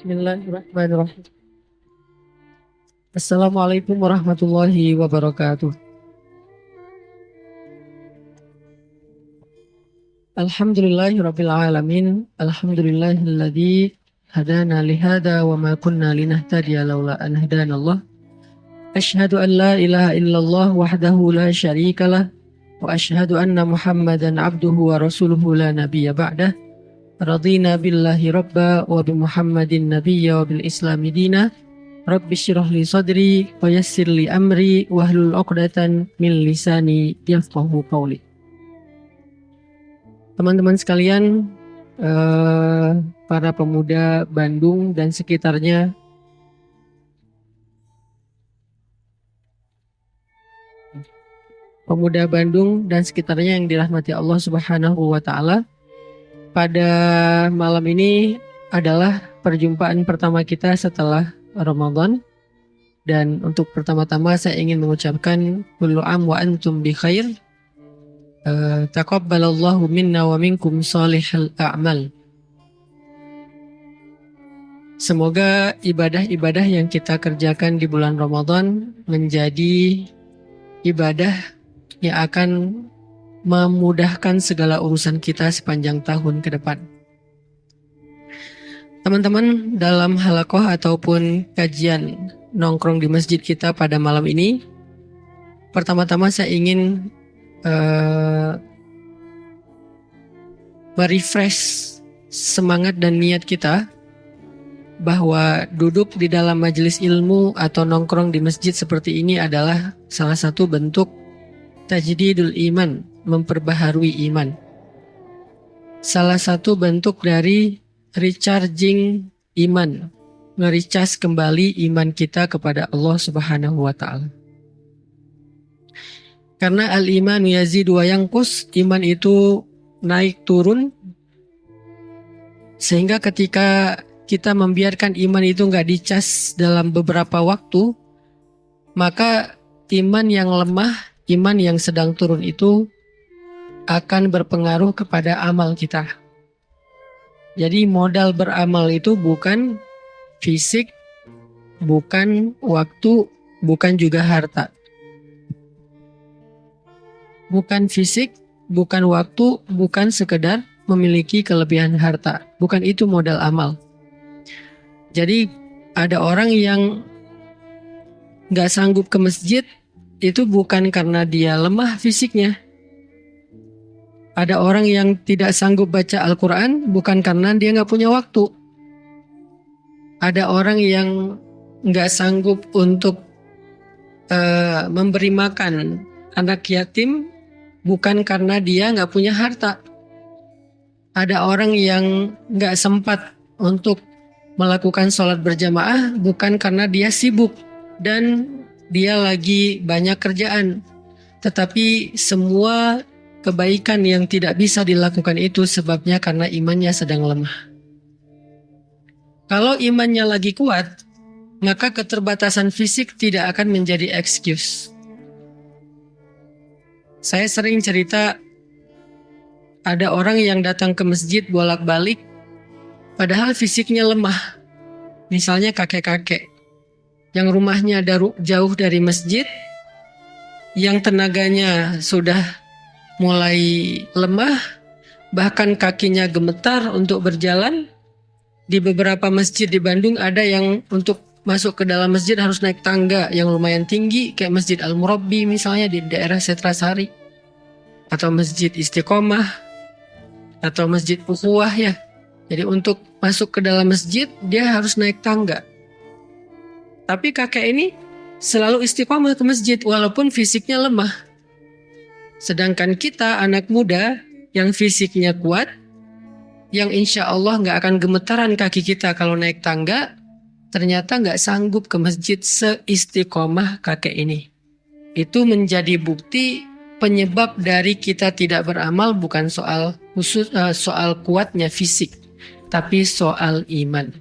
Bismillahirrahmanirrahim. Assalamualaikum warahmatullahi wabarakatuh. Alhamdulillahirabbil alamin. Alhamdulillahilladzi hadana lihada wa ma kunna linahtadiya laula an hadanallah. Asyhadu an la ilaha illallah wahdahu la syarikalah wa asyhadu anna Muhammadan abduhu wa rasuluhu la nabiyya ba'dah. Radina billahi rabba wa bi Muhammadin nabiyya wa bil islami dina. Rabbi syrah li sadri wa yassir li amri wahlul 'uqdatan min lisani yafqahu qawli. Teman-teman sekalian, para pemuda Bandung dan sekitarnya, yang dirahmati Allah Subhanahu wa taala. Pada malam ini adalah perjumpaan pertama kita setelah Ramadan, dan untuk pertama-tama saya ingin mengucapkan kullu am wa antum bi khair. Taqabbalallahu minna wa minkum salihal a'mal. Semoga ibadah-ibadah yang kita kerjakan di bulan Ramadan menjadi ibadah yang akan memudahkan segala urusan kita sepanjang tahun ke depan. Teman-teman, dalam halaqah ataupun kajian nongkrong di masjid kita pada malam ini, pertama-tama saya ingin merefresh semangat dan niat kita bahwa duduk di dalam majelis ilmu atau nongkrong di masjid seperti ini adalah salah satu bentuk tajdidul iman, memperbaharui iman. Salah satu bentuk dari recharging iman, nge-recharge kembali iman kita kepada Allah Subhanahu wa taala. Karena al-iman yazidu wa yanqus, iman itu naik turun, sehingga ketika kita membiarkan iman itu nggak dicas dalam beberapa waktu, maka iman yang lemah, iman yang sedang turun itu akan berpengaruh kepada amal kita. Jadi modal beramal itu bukan fisik, bukan waktu, bukan juga harta. Bukan fisik, bukan waktu, bukan sekedar memiliki kelebihan harta. Bukan itu modal amal. Jadi ada orang yang gak sanggup ke masjid, itu bukan karena dia lemah fisiknya. Ada orang yang tidak sanggup baca Al-Quran, bukan karena dia gak punya waktu. Ada orang yang gak sanggup untuk memberi makan anak yatim, bukan karena dia nggak punya harta. Ada orang yang nggak sempat untuk melakukan sholat berjamaah, bukan karena dia sibuk dan dia lagi banyak kerjaan. Tetapi semua kebaikan yang tidak bisa dilakukan itu sebabnya karena imannya sedang lemah. Kalau imannya lagi kuat, maka keterbatasan fisik tidak akan menjadi excuse. Saya sering cerita, ada orang yang datang ke masjid bolak-balik, padahal fisiknya lemah. Misalnya kakek-kakek, yang rumahnya jauh dari masjid, yang tenaganya sudah mulai lemah, bahkan kakinya gemetar untuk berjalan. Di beberapa masjid di Bandung ada yang untuk masuk ke dalam masjid harus naik tangga yang lumayan tinggi, kayak Masjid Al-Murabbi misalnya di daerah Setrasari, atau Masjid Istiqomah, atau Masjid Ukhuwah ya. Jadi untuk masuk ke dalam masjid dia harus naik tangga. Tapi kakek ini selalu istiqomah ke masjid walaupun fisiknya lemah. Sedangkan kita anak muda yang fisiknya kuat, yang insya Allah gak akan gemetaran kaki kita kalau naik tangga, ternyata gak sanggup ke masjid seistiqomah kakek ini. Itu menjadi bukti penyebab dari kita tidak beramal bukan soal kuatnya fisik, tapi soal iman.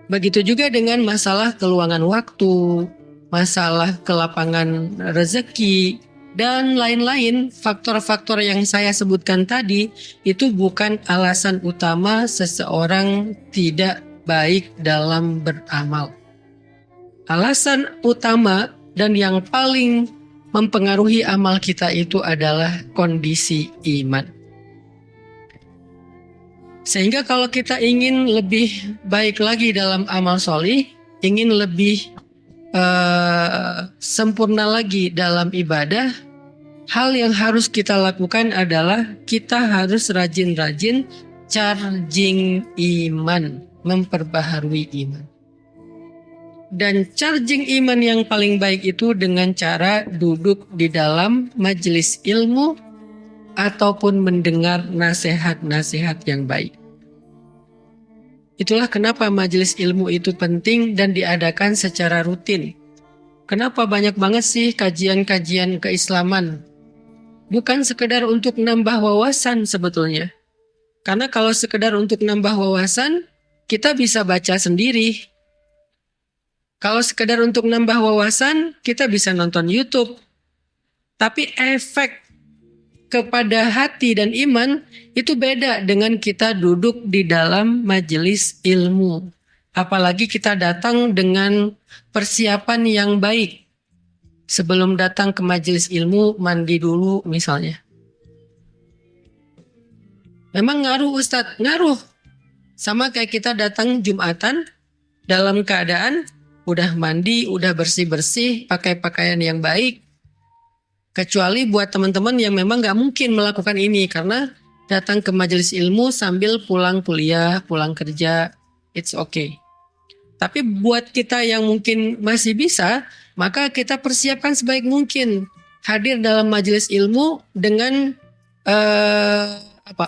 Begitu juga dengan masalah keluangan waktu, masalah kelapangan rezeki, dan lain-lain. Faktor-faktor yang saya sebutkan tadi itu bukan alasan utama seseorang tidak baik dalam beramal. Alasan utama dan yang paling mempengaruhi amal kita itu adalah kondisi iman. Sehingga kalau kita ingin lebih baik lagi dalam amal solih, ingin lebih sempurna lagi dalam ibadah, hal yang harus kita lakukan adalah kita harus rajin-rajin charging iman, memperbaharui iman. Dan charging iman yang paling baik itu dengan cara duduk di dalam majelis ilmu ataupun mendengar nasihat-nasihat yang baik. Itulah kenapa majelis ilmu itu penting dan diadakan secara rutin. Kenapa banyak banget sih kajian-kajian keislaman? Bukan sekedar untuk nambah wawasan sebetulnya. Karena kalau sekedar untuk nambah wawasan, kita bisa baca sendiri. Kalau sekedar untuk nambah wawasan, kita bisa nonton YouTube. Tapi efek kepada hati dan iman itu beda dengan kita duduk di dalam majelis ilmu. Apalagi kita datang dengan persiapan yang baik. Sebelum datang ke majelis ilmu, mandi dulu misalnya. Memang ngaruh Ustadz, ngaruh. Sama kayak kita datang Jumatan dalam keadaan udah mandi, udah bersih-bersih, pakai pakaian yang baik. Kecuali buat teman-teman yang memang gak mungkin melakukan ini karena datang ke majelis ilmu sambil pulang kuliah, pulang kerja, it's okay. Tapi buat kita yang mungkin masih bisa, maka kita persiapkan sebaik mungkin. Hadir dalam majelis ilmu dengan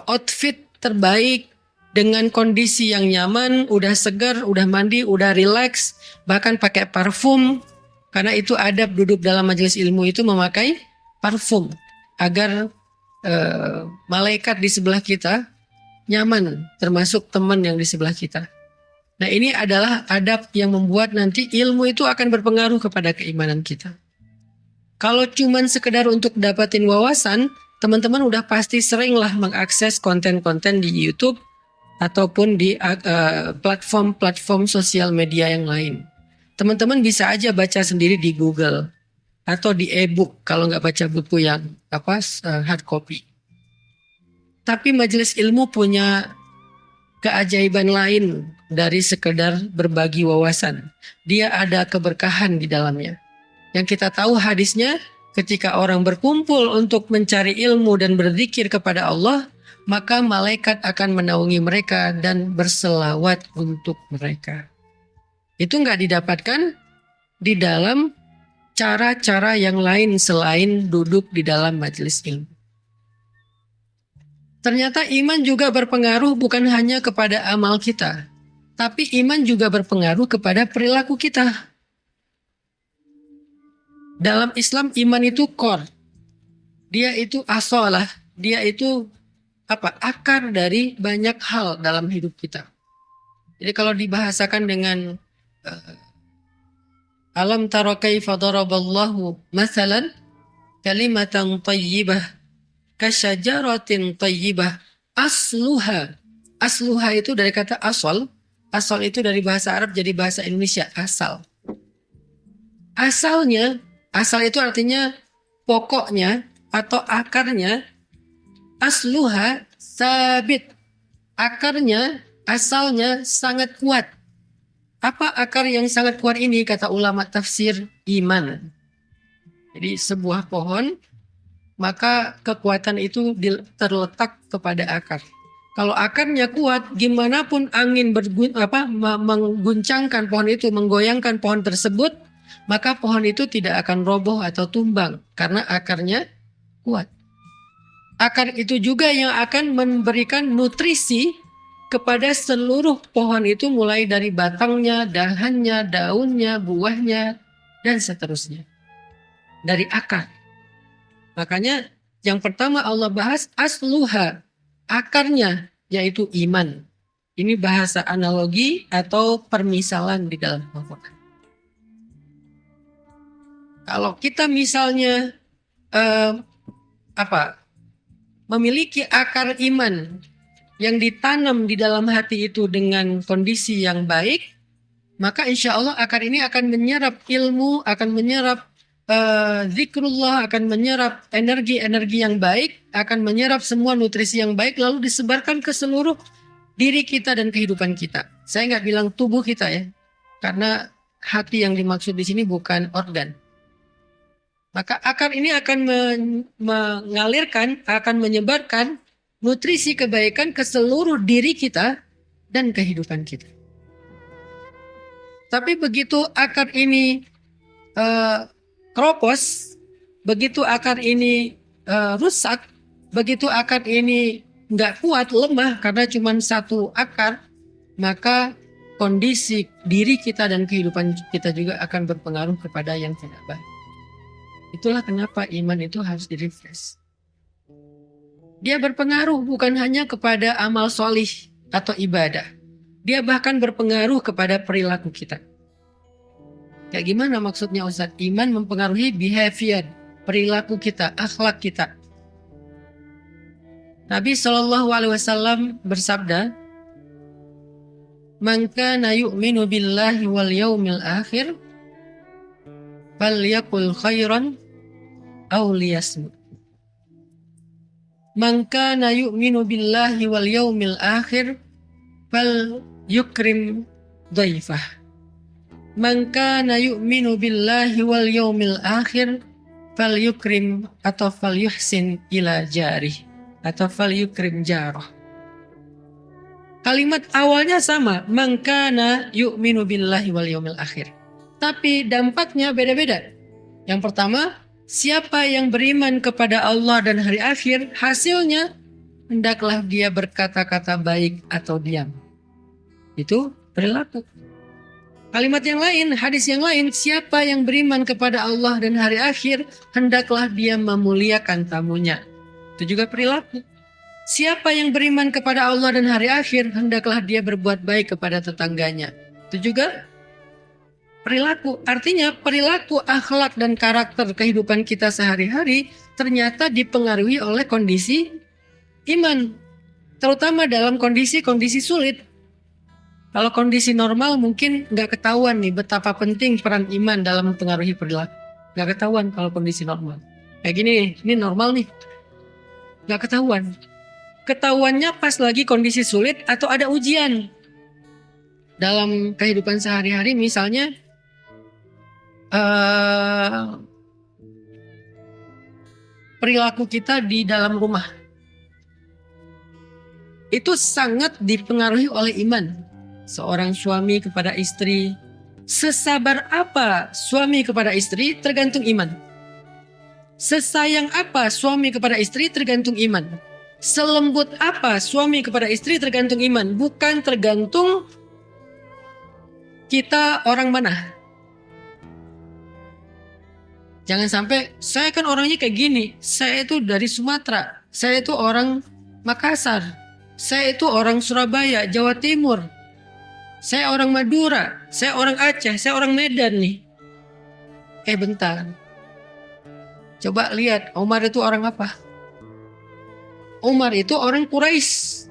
outfit terbaik, dengan kondisi yang nyaman, udah segar, udah mandi, udah relax, bahkan pakai parfum. Karena itu adab duduk dalam majelis ilmu itu memakai parfum agar malaikat di sebelah kita nyaman, termasuk teman yang di sebelah kita. Nah, ini adalah adab yang membuat nanti ilmu itu akan berpengaruh kepada keimanan kita. Kalau cuman sekedar untuk dapatin wawasan, teman-teman udah pasti seringlah mengakses konten-konten di YouTube ataupun di platform-platform sosial media yang lain. Teman-teman bisa aja baca sendiri di Google atau di e-book kalau nggak baca buku yang hard copy. Tapi majelis ilmu punya keajaiban lain dari sekedar berbagi wawasan. Dia ada keberkahan di dalamnya. Yang kita tahu hadisnya, ketika orang berkumpul untuk mencari ilmu dan berzikir kepada Allah, maka malaikat akan menaungi mereka dan berselawat untuk mereka. Itu nggak didapatkan di dalam cara-cara yang lain selain duduk di dalam majelis ilmu. Ternyata iman juga berpengaruh bukan hanya kepada amal kita, tapi iman juga berpengaruh kepada perilaku kita. Dalam Islam iman itu core. Dia itu asalah, dia itu akar dari banyak hal dalam hidup kita. Jadi kalau dibahasakan dengan alam tara kaifa daraballahu masalan kalimatan thayyibah kasyajaratin thayyibah asluha. Asluha itu dari kata asal. Asal itu dari bahasa Arab jadi bahasa Indonesia, asal. Asalnya, asal itu artinya pokoknya atau akarnya. Asluha sabit. Akarnya, asalnya sangat kuat. Apa akar yang sangat kuat ini? Kata ulama tafsir, iman. Jadi sebuah pohon, maka kekuatan itu terletak kepada akar. Kalau akarnya kuat, gimana pun angin mengguncangkan pohon itu, menggoyangkan pohon tersebut, maka pohon itu tidak akan roboh atau tumbang karena akarnya kuat. Akar itu juga yang akan memberikan nutrisi kepada seluruh pohon itu mulai dari batangnya, dahannya, daunnya, buahnya, dan seterusnya. Dari akar. Makanya yang pertama Allah bahas asluha, akarnya, yaitu iman. Ini bahasa analogi atau permisalan di dalam Al-Quran. Kalau kita misalnya memiliki akar iman yang ditanam di dalam hati itu dengan kondisi yang baik, maka insya Allah akar ini akan menyerap ilmu, akan menyerap zikrullah, akan menyerap energi-energi yang baik, akan menyerap semua nutrisi yang baik, lalu disebarkan ke seluruh diri kita dan kehidupan kita. Saya nggak bilang tubuh kita ya, karena hati yang dimaksud di sini bukan organ. Maka akar ini akan mengalirkan, akan menyebarkan nutrisi kebaikan ke seluruh diri kita dan kehidupan kita. Tapi begitu akar ini keropos, begitu akar ini rusak, begitu akar ini nggak kuat, lemah karena cuma satu akar, maka kondisi diri kita dan kehidupan kita juga akan berpengaruh kepada yang tidak baik. Itulah kenapa iman itu harus direfresh. Dia berpengaruh bukan hanya kepada amal solih atau ibadah. Dia bahkan berpengaruh kepada perilaku kita. Kayak gimana maksudnya Ustaz? Iman mempengaruhi behavior, perilaku kita, akhlak kita. Nabi SAW bersabda, "Man kana yu'minu billahi wal yaumil akhir, falyaqul khairan aw liyasmut." Man kana yu'minu billahi wal yaumil akhir, fal yukrim dhaifah. Man kana yu'minu billahi wal yaumil akhir, fal yukrim atau fal yuhsin ila jarih atau fal yukrim jarah. Kalimat awalnya sama, man kana yu'minu billahi wal yaumil akhir. Tapi dampaknya beda-beda. Yang pertama, siapa yang beriman kepada Allah dan hari akhir, hasilnya hendaklah dia berkata-kata baik atau diam. Itu perilaku. Kalimat yang lain, hadis yang lain, siapa yang beriman kepada Allah dan hari akhir, hendaklah dia memuliakan tamunya. Itu juga perilaku. Siapa yang beriman kepada Allah dan hari akhir, hendaklah dia berbuat baik kepada tetangganya. Itu juga perilaku. Artinya perilaku, akhlak, dan karakter kehidupan kita sehari-hari ternyata dipengaruhi oleh kondisi iman. Terutama dalam kondisi-kondisi sulit. Kalau kondisi normal mungkin nggak ketahuan nih betapa penting peran iman dalam mempengaruhi perilaku. Nggak ketahuan kalau kondisi normal. Kayak gini, ini normal nih. Nggak ketahuan. Ketahuannya pas lagi kondisi sulit atau ada ujian. Dalam kehidupan sehari-hari misalnya perilaku kita di dalam rumah itu sangat dipengaruhi oleh iman. Seorang suami kepada istri, sesabar apa suami kepada istri tergantung iman. Sesayang apa suami kepada istri tergantung iman. Selembut apa suami kepada istri tergantung iman. Bukan tergantung kita orang mana. Jangan sampai, saya kan orangnya kayak gini. Saya itu dari Sumatera. Saya itu orang Makassar. Saya itu orang Surabaya, Jawa Timur. Saya orang Madura. Saya orang Aceh. Saya orang Medan nih. Bentar. Coba lihat, Umar itu orang apa? Umar itu orang Quraisy.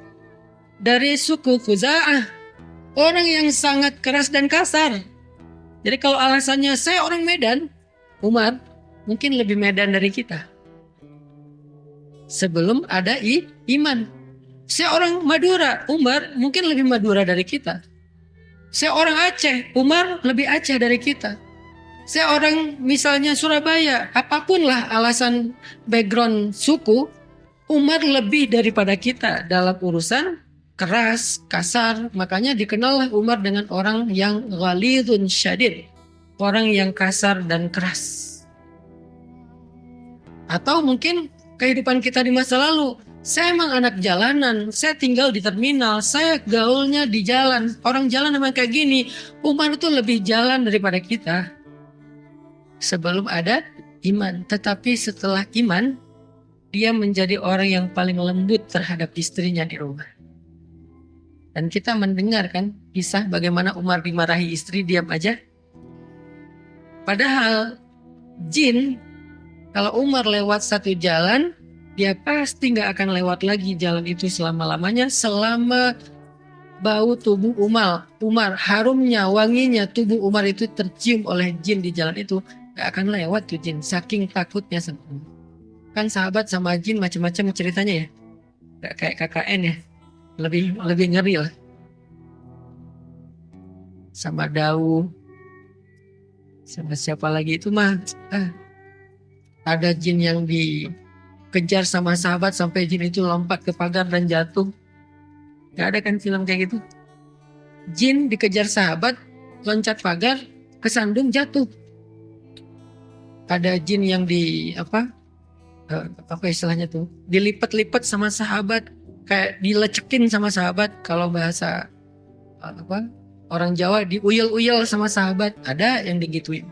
Dari suku Khuza'ah. Orang yang sangat keras dan kasar. Jadi kalau alasannya saya orang Medan, Umar mungkin lebih Medan dari kita. Sebelum ada iman. Saya orang Madura, Umar mungkin lebih Madura dari kita. Saya orang Aceh, Umar lebih Aceh dari kita. Saya orang misalnya Surabaya, apapun lah alasan background suku, Umar lebih daripada kita dalam urusan keras, kasar. Makanya dikenallah Umar dengan orang yang ghalidun syadid. Orang yang kasar dan keras. Atau mungkin kehidupan kita di masa lalu. Saya emang anak jalanan, saya tinggal di terminal, saya gaulnya di jalan. Orang jalan emang kayak gini. Umar itu lebih jalan daripada kita. Sebelum ada iman. Tetapi setelah iman, dia menjadi orang yang paling lembut terhadap istrinya di rumah. Dan kita mendengar kan kisah bagaimana Umar dimarahi istri diam aja. Padahal jin, kalau Umar lewat satu jalan, dia pasti nggak akan lewat lagi jalan itu selama-lamanya, selama bau tubuh Umar, harumnya, wanginya tubuh Umar itu tercium oleh jin di jalan itu, nggak akan lewat tuh jin, saking takutnya sama Umar. Kan sahabat sama jin macam-macam ceritanya ya, nggak kayak KKN ya, lebih ngeri lah. Sama Dawu, sama siapa lagi itu mah, ada jin yang dikejar sama sahabat sampai jin itu lompat ke pagar dan jatuh. Gak ada kan film kayak gitu? Jin dikejar sahabat, loncat pagar, kesandung jatuh. Ada jin yang apa istilahnya tuh, dilipat-lipat sama sahabat, kayak dilecekin sama sahabat. Kalau bahasa orang Jawa, diuyel-uyel sama sahabat. Ada yang digituin.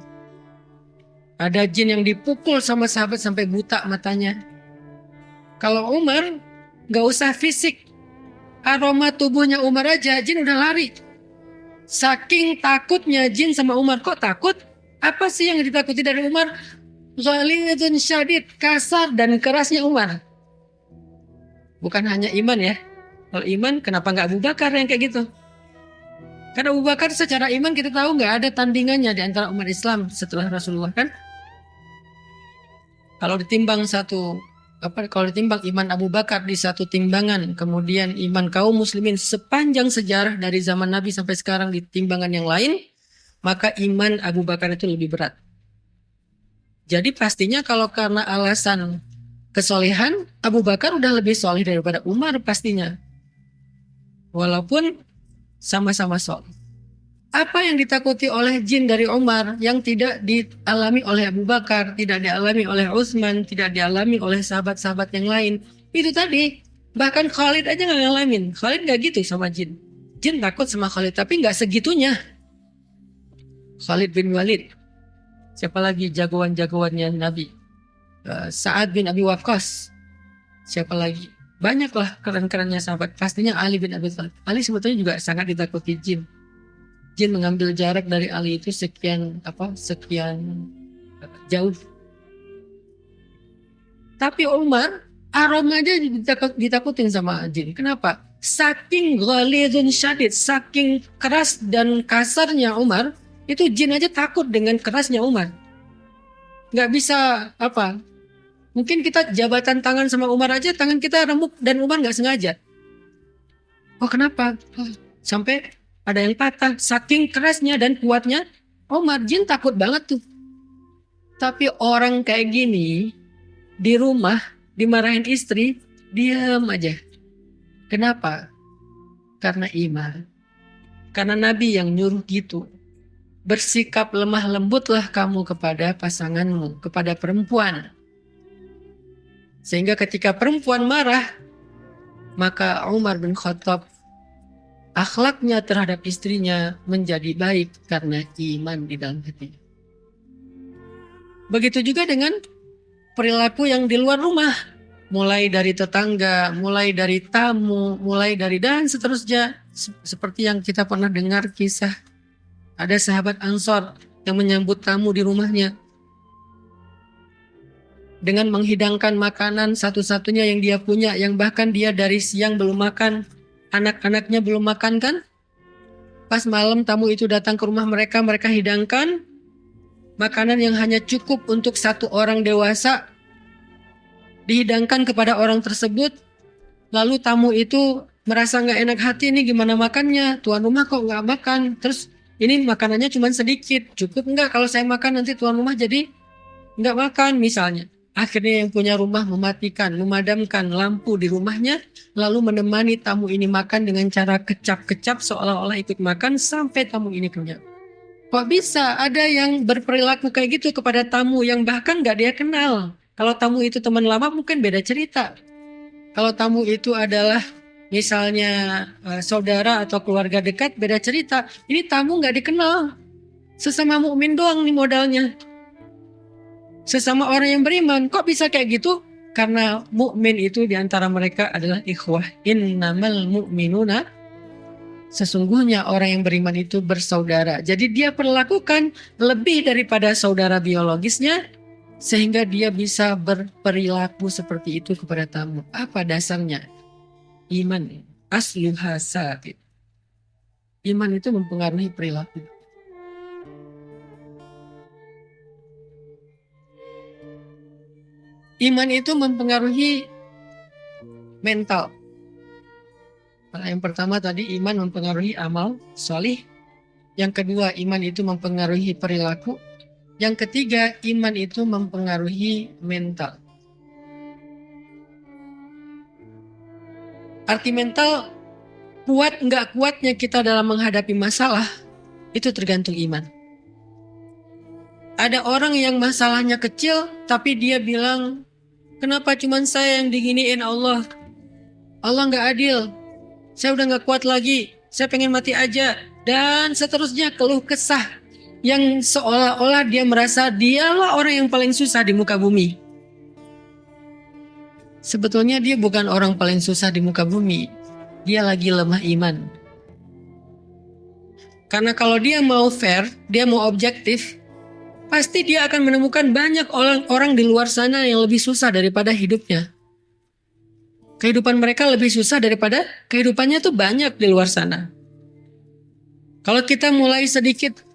Ada jin yang dipukul sama sahabat sampai buta matanya. Kalau Umar gak usah fisik, aroma tubuhnya Umar aja jin udah lari. Saking takutnya jin sama Umar. Kok takut? Apa sih yang ditakuti dari Umar? Ghalidun syadid, kasar dan kerasnya Umar. Bukan hanya iman ya. Kalau iman kenapa gak Abu Bakar yang kayak gitu? Karena Abu Bakar secara iman kita tahu gak ada tandingannya di antara umat Islam setelah Rasulullah kan. Kalau ditimbang iman Abu Bakar di satu timbangan, kemudian iman kaum muslimin sepanjang sejarah dari zaman Nabi sampai sekarang di timbangan yang lain, maka iman Abu Bakar itu lebih berat. Jadi pastinya kalau karena alasan kesolehan, Abu Bakar udah lebih soleh daripada Umar pastinya. Walaupun sama-sama soleh. Apa yang ditakuti oleh jin dari Umar yang tidak dialami oleh Abu Bakar, tidak dialami oleh Utsman, tidak dialami oleh sahabat-sahabat yang lain? Itu tadi, bahkan Khalid aja nggak ngalamin. Khalid nggak gitu sama jin. Jin takut sama Khalid, tapi nggak segitunya. Khalid bin Walid. Siapa lagi jagoan-jagoannya Nabi? Sa'ad bin Abi Waqqas. Siapa lagi? Banyaklah keren-kerennya sahabat. Pastinya Ali bin Abi Thalib. Ali sebetulnya juga sangat ditakuti jin. Jin mengambil jarak dari Ali itu sekian jauh. Tapi Umar aromanya ditakutin sama jin. Kenapa? Saking ghalidun syadid, saking keras dan kasarnya Umar, itu jin aja takut dengan kerasnya Umar. Nggak bisa mungkin kita jabatan tangan sama Umar aja, tangan kita remuk dan Umar nggak sengaja. Oh kenapa? Sampai ada yang patah, saking kerasnya dan kuatnya Umar. Jin takut banget tuh. Tapi orang kayak gini di rumah dimarahin istri, diam aja. Kenapa? Karena iman. Karena Nabi yang nyuruh gitu. Bersikap lemah lembutlah kamu kepada pasanganmu, kepada perempuan. Sehingga ketika perempuan marah, maka Umar bin Khattab akhlaknya terhadap istrinya menjadi baik karena iman di dalam hatinya. Begitu juga dengan perilaku yang di luar rumah. Mulai dari tetangga, mulai dari tamu, mulai dari dan seterusnya. Seperti yang kita pernah dengar kisah. Ada sahabat Ansor yang menyambut tamu di rumahnya. Dengan menghidangkan makanan satu-satunya yang dia punya, yang bahkan dia dari siang belum makan. Anak-anaknya belum makan kan? Pas malam tamu itu datang ke rumah mereka, mereka hidangkan makanan yang hanya cukup untuk satu orang dewasa. Dihidangkan kepada orang tersebut. Lalu tamu itu merasa gak enak hati, ini gimana makannya? Tuan rumah kok gak makan? Terus ini makanannya cuma sedikit. Cukup enggak kalau saya makan nanti tuan rumah jadi gak makan misalnya. Akhirnya yang punya rumah mematikan, memadamkan lampu di rumahnya, lalu menemani tamu ini makan dengan cara kecap-kecap seolah-olah ikut makan sampai tamu ini kenyang. Kok bisa ada yang berperilaku kayak gitu kepada tamu yang bahkan gak dia kenal? Kalau tamu itu teman lama mungkin beda cerita. Kalau tamu itu adalah misalnya saudara atau keluarga dekat, beda cerita. Ini tamu gak dikenal. Sesama mukmin doang nih modalnya. Sesama orang yang beriman, kok bisa kayak gitu? Karena mukmin itu diantara mereka adalah ikhwah. Innamal mu'minuna, sesungguhnya orang yang beriman itu bersaudara. Jadi dia perlakukan lebih daripada saudara biologisnya, sehingga dia bisa berperilaku seperti itu kepada tamu. Apa dasarnya? Iman. Asluha sabit. Iman itu mempengaruhi perilaku. Iman itu mempengaruhi mental. Yang pertama tadi iman mempengaruhi amal solih. Yang kedua iman itu mempengaruhi perilaku. Yang ketiga iman itu mempengaruhi mental. Arti mental, kuat nggak kuatnya kita dalam menghadapi masalah, itu tergantung iman. Ada orang yang masalahnya kecil, tapi dia bilang, kenapa cuman saya yang diginiin Allah? Allah nggak adil. Saya udah nggak kuat lagi. Saya pengen mati aja. Dan seterusnya keluh kesah. Yang seolah-olah dia merasa dialah orang yang paling susah di muka bumi. Sebetulnya dia bukan orang paling susah di muka bumi. Dia lagi lemah iman. Karena kalau dia mau fair, dia mau objektif, pasti dia akan menemukan banyak orang di luar sana yang lebih susah daripada hidupnya. Kehidupan mereka lebih susah daripada kehidupannya tuh banyak di luar sana. Kalau kita mulai sedikit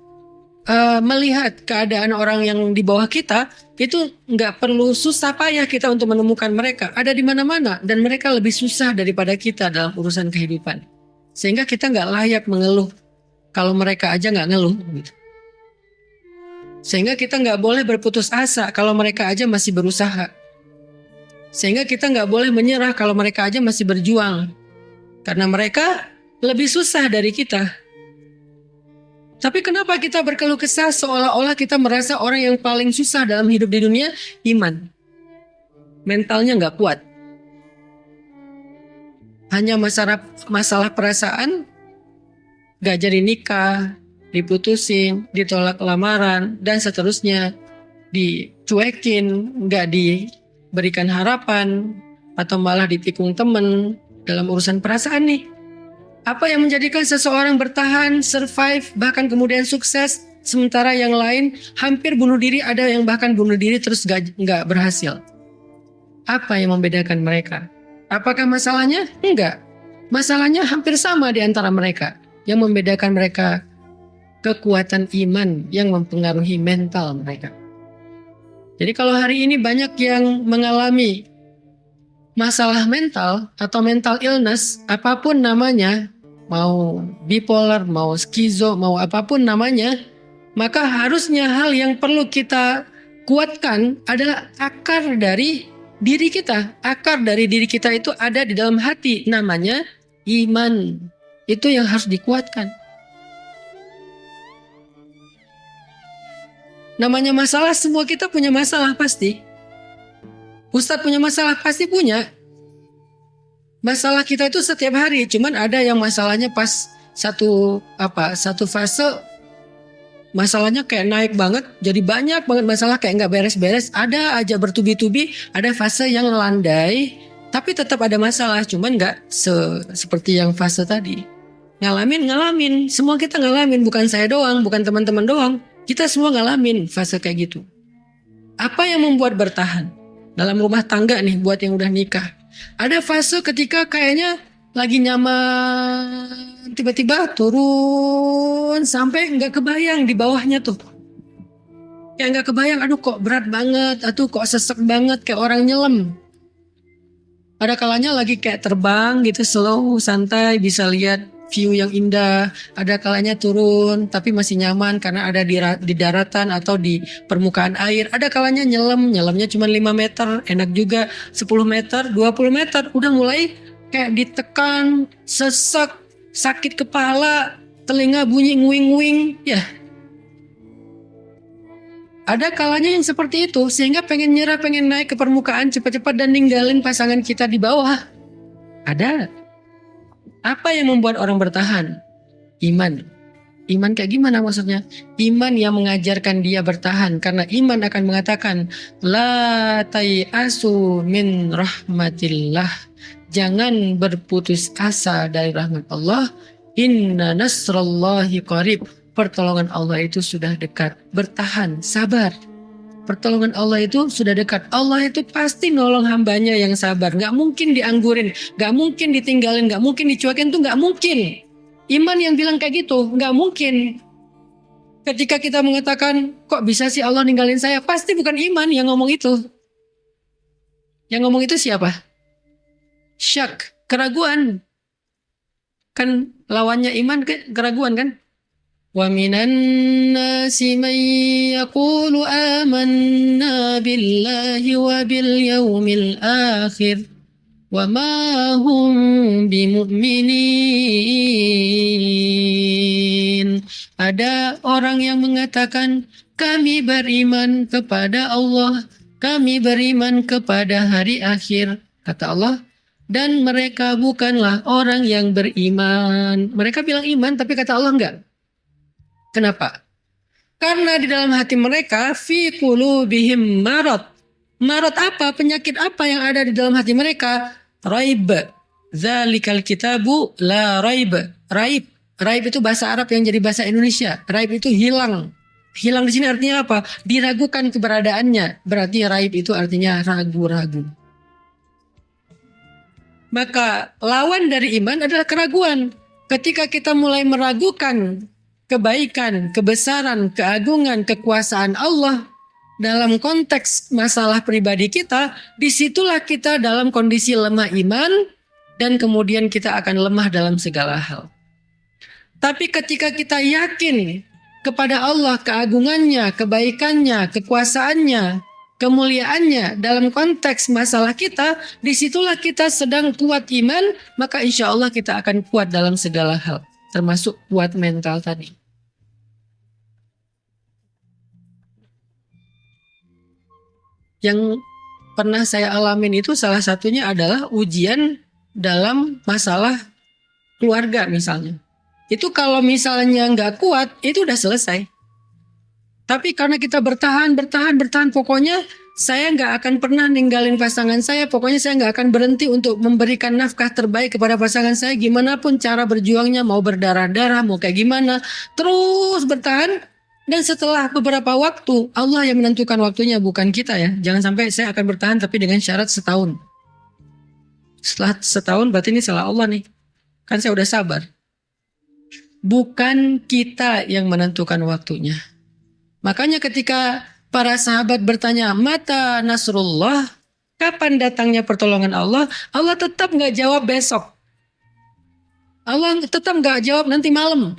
melihat keadaan orang yang di bawah kita, itu nggak perlu susah payah kita untuk menemukan mereka. Ada di mana-mana dan mereka lebih susah daripada kita dalam urusan kehidupan. Sehingga kita nggak layak mengeluh kalau mereka aja nggak ngeluh. Gitu. Sehingga kita nggak boleh berputus asa kalau mereka aja masih berusaha. Sehingga kita nggak boleh menyerah kalau mereka aja masih berjuang. Karena mereka lebih susah dari kita. Tapi kenapa kita berkeluh kesah seolah-olah kita merasa orang yang paling susah dalam hidup di dunia? Iman. Mentalnya nggak kuat. Hanya masalah perasaan, gak jadi nikah, diputusin, ditolak lamaran, dan seterusnya. Dicuekin, gak diberikan harapan, atau malah ditikung temen dalam urusan perasaan nih. Apa yang menjadikan seseorang bertahan, survive, bahkan kemudian sukses, sementara yang lain hampir bunuh diri, ada yang bahkan bunuh diri terus gak berhasil. Apa yang membedakan mereka? Apakah masalahnya? Enggak. Masalahnya hampir sama di antara mereka. Yang membedakan mereka, kekuatan iman yang mempengaruhi mental mereka. Jadi kalau hari ini banyak yang mengalami masalah mental atau mental illness, apapun namanya, mau bipolar, mau skizo, mau apapun namanya, maka harusnya hal yang perlu kita kuatkan adalah akar dari diri kita. Akar dari diri kita itu ada di dalam hati, namanya iman. Itu yang harus dikuatkan. Namanya masalah, semua kita punya masalah pasti. Ustadz punya masalah, pasti punya. Masalah kita itu setiap hari, cuman ada yang masalahnya pas satu fase masalahnya kayak naik banget, jadi banyak banget masalah kayak nggak beres-beres, ada aja bertubi-tubi, ada fase yang landai, tapi tetap ada masalah, cuman nggak seperti yang fase tadi. Ngalamin, semua kita ngalamin, bukan saya doang, bukan teman-teman doang, kita semua ngalamin fase kayak gitu. Apa yang membuat bertahan? Dalam rumah tangga nih, buat yang udah nikah. Ada fase ketika kayaknya lagi nyaman, tiba-tiba turun sampai nggak kebayang di bawahnya tuh. Kayak nggak kebayang, aduh kok berat banget, aduh kok sesek banget, kayak orang nyelam. Ada kalanya lagi kayak terbang gitu, slow, santai, bisa lihat view yang indah. Ada kalanya turun tapi masih nyaman karena ada di daratan atau di permukaan air. Ada kalanya nyelamnya cuma 5 meter, enak juga. 10 meter, 20 meter, udah mulai kayak ditekan, sesek, sakit kepala, telinga bunyi nguing-nguing, ya. Ada kalanya yang seperti itu, sehingga pengen nyerah, pengen naik ke permukaan cepat-cepat dan ninggalin pasangan kita di bawah. Ada. Apa yang membuat orang bertahan? Iman. Iman kayak gimana maksudnya? Iman yang mengajarkan dia bertahan. Karena iman akan mengatakan, La tayasu min rahmatillah. Jangan berputus asa dari rahmat Allah. Inna nasrallahi qarib. Pertolongan Allah itu sudah dekat. Bertahan, sabar. pertolongan Allah itu sudah dekat. Allah itu pasti nolong hambanya yang sabar. Gak mungkin dianggurin, gak mungkin ditinggalin, gak mungkin dicuekin, tuh gak mungkin. Iman yang bilang kayak gitu, gak mungkin. Ketika kita mengatakan, kok bisa sih Allah ninggalin saya? Pasti bukan iman yang ngomong itu. Yang ngomong itu siapa? Syak, keraguan. Kan lawannya iman keraguan kan? Wa minan nasi man yaqulu amanna billahi wa bil yaumil akhir wa ma hum bimu'minin. Ada orang yang mengatakan kami beriman kepada Allah, kami beriman kepada hari akhir, kata Allah, dan mereka bukanlah orang yang beriman. Mereka bilang iman tapi kata Allah enggak. Kenapa? Karena di dalam hati mereka fi qulubihim marad. Marad apa? Penyakit apa yang ada di dalam hati mereka? Raib. Zalikal kitabu la raib. Raib. Raib itu bahasa Arab yang jadi bahasa Indonesia. Raib itu hilang. Hilang di sini artinya apa? Diragukan keberadaannya. Berarti raib itu artinya ragu-ragu. Maka lawan dari iman adalah keraguan. Ketika kita mulai meragukan kebaikan, kebesaran, keagungan, kekuasaan Allah dalam konteks masalah pribadi kita, disitulah kita dalam kondisi lemah iman dan kemudian kita akan lemah dalam segala hal. Tapi ketika kita yakin kepada Allah, keagungannya, kebaikannya, kekuasaannya, kemuliaannya dalam konteks masalah kita, disitulah kita sedang kuat iman, maka insya Allah kita akan kuat dalam segala hal, termasuk kuat mental tadi. Yang pernah saya alamin itu salah satunya adalah ujian dalam masalah keluarga misalnya. Itu kalau misalnya nggak kuat, itu udah selesai. Tapi karena kita bertahan, pokoknya saya nggak akan pernah ninggalin pasangan saya, pokoknya saya nggak akan berhenti untuk memberikan nafkah terbaik kepada pasangan saya, gimana pun cara berjuangnya, mau berdarah-darah, mau kayak gimana, terus bertahan. Dan setelah beberapa waktu, Allah yang menentukan waktunya, bukan kita ya. Jangan sampai saya akan bertahan tapi dengan syarat setahun. Setelah setahun berarti ini salah Allah nih. Kan saya udah sabar. Bukan kita yang menentukan waktunya. Makanya ketika para sahabat bertanya, mata nasrullah, kapan datangnya pertolongan Allah? Allah tetap gak jawab besok. Allah tetap gak jawab nanti malam.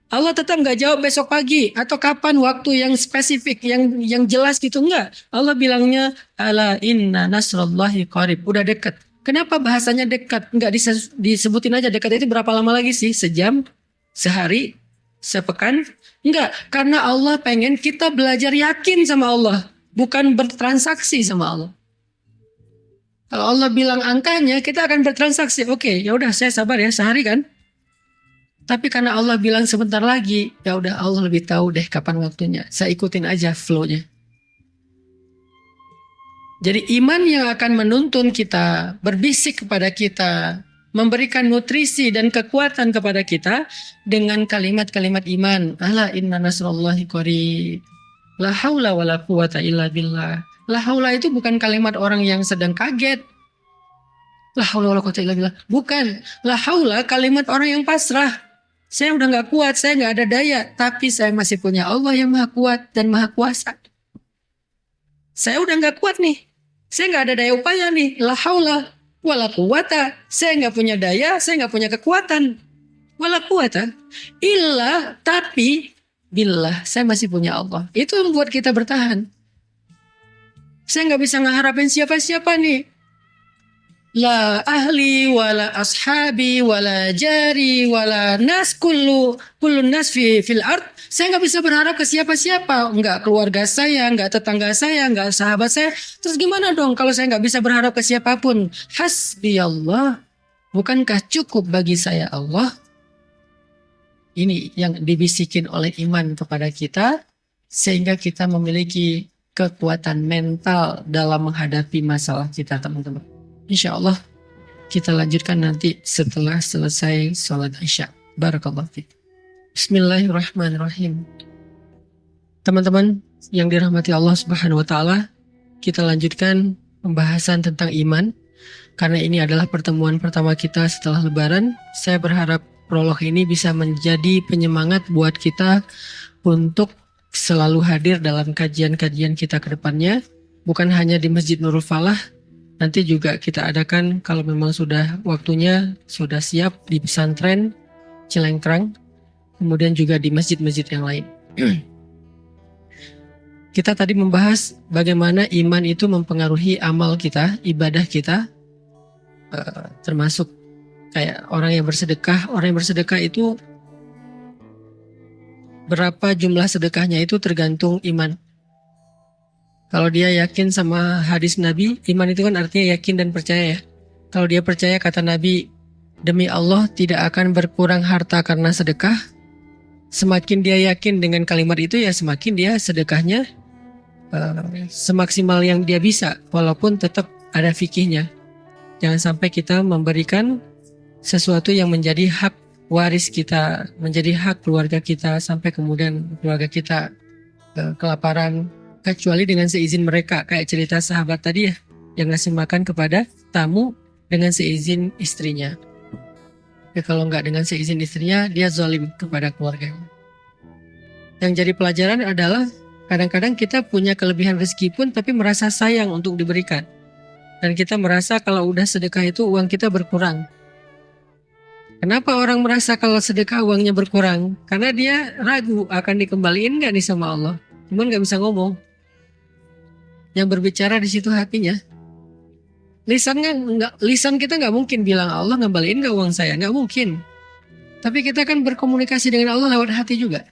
Allah tetap gak jawab besok pagi atau kapan waktu yang spesifik, yang jelas gitu, enggak. Allah bilangnya ala inna nasrullahi qarib, udah dekat. Kenapa bahasanya dekat? Enggak disebutin aja dekat itu berapa lama lagi sih? Sejam? Sehari? Sepekan? Enggak, karena Allah pengen kita belajar yakin sama Allah, bukan bertransaksi sama Allah. Kalau Allah bilang angkanya, kita akan bertransaksi. Oke, ya udah saya sabar ya, sehari kan? Tapi karena Allah bilang sebentar lagi, ya udah Allah lebih tahu deh kapan waktunya. Saya ikutin aja flow-nya. Jadi iman yang akan menuntun kita, berbisik kepada kita, memberikan nutrisi dan kekuatan kepada kita dengan kalimat-kalimat iman. Ala inna nasrullahi qarib. La haula wala quwata illa billah. La haula itu bukan kalimat orang yang sedang kaget. La haula wala quwata illa billah. Bukan. La haula kalimat orang yang pasrah. Saya udah gak kuat, saya gak ada daya, tapi saya masih punya Allah yang maha kuat dan maha kuasa. Saya udah gak kuat nih, saya gak ada daya upaya nih, la haula wala quwata, saya gak punya daya, saya gak punya kekuatan, wala quwata, illa tapi billah, saya masih punya Allah. Itu yang membuat kita bertahan. Saya gak bisa ngeharapin siapa-siapa nih. La ahli wala ashabi wala jari wala nas kullu nas fil ard. Saya nggak bisa berharap ke siapa-siapa, nggak keluarga saya, nggak tetangga saya, nggak sahabat saya. Terus gimana dong kalau saya nggak bisa berharap ke siapapun? Hasbi Allah. Bukankah cukup bagi saya Allah? Ini yang dibisikin oleh iman kepada kita sehingga kita memiliki kekuatan mental dalam menghadapi masalah kita, teman-teman. Insya Allah kita lanjutkan nanti setelah selesai sholat Isya. Barakallahu fiik. Bismillahirrahmanirrahim. Teman-teman, yang dirahmati Allah Subhanahu wa taala, kita lanjutkan pembahasan tentang iman. Karena ini adalah pertemuan pertama kita setelah Lebaran, saya berharap prolog ini bisa menjadi penyemangat buat kita untuk selalu hadir dalam kajian-kajian kita ke depannya, bukan hanya di Masjid Nurul Falah, nanti juga kita adakan kalau memang sudah waktunya, sudah siap di pesantren Cilengkrang, kemudian juga di masjid-masjid yang lain. Kita tadi membahas bagaimana iman itu mempengaruhi amal kita, ibadah kita, termasuk kayak orang yang bersedekah. Orang yang bersedekah itu berapa jumlah sedekahnya itu tergantung iman. Kalau dia yakin sama hadis Nabi, iman itu kan artinya yakin dan percaya ya. Kalau dia percaya, kata Nabi, demi Allah tidak akan berkurang harta karena sedekah. Semakin dia yakin dengan kalimat itu ya semakin dia sedekahnya semaksimal yang dia bisa, walaupun tetap ada fikihnya. Jangan sampai kita memberikan sesuatu yang menjadi hak waris kita, menjadi hak keluarga kita, sampai kemudian keluarga kita kelaparan, kecuali dengan seizin mereka. Kayak cerita sahabat tadi ya, yang ngasih makan kepada tamu dengan seizin istrinya. Kalau nggak dengan seizin istrinya, dia zalim kepada keluarganya. Yang jadi pelajaran adalah kadang-kadang kita punya kelebihan rezeki pun tapi merasa sayang untuk diberikan. Dan kita merasa kalau udah sedekah itu uang kita berkurang. Kenapa orang merasa kalau sedekah uangnya berkurang? Karena dia ragu akan dikembaliin nggak nih sama Allah. Cuman nggak bisa ngomong. Yang berbicara di situ hatinya. Lisan kita nggak mungkin bilang Allah ngembaliin nggak uang saya, nggak mungkin. Tapi kita kan berkomunikasi dengan Allah lewat hati juga.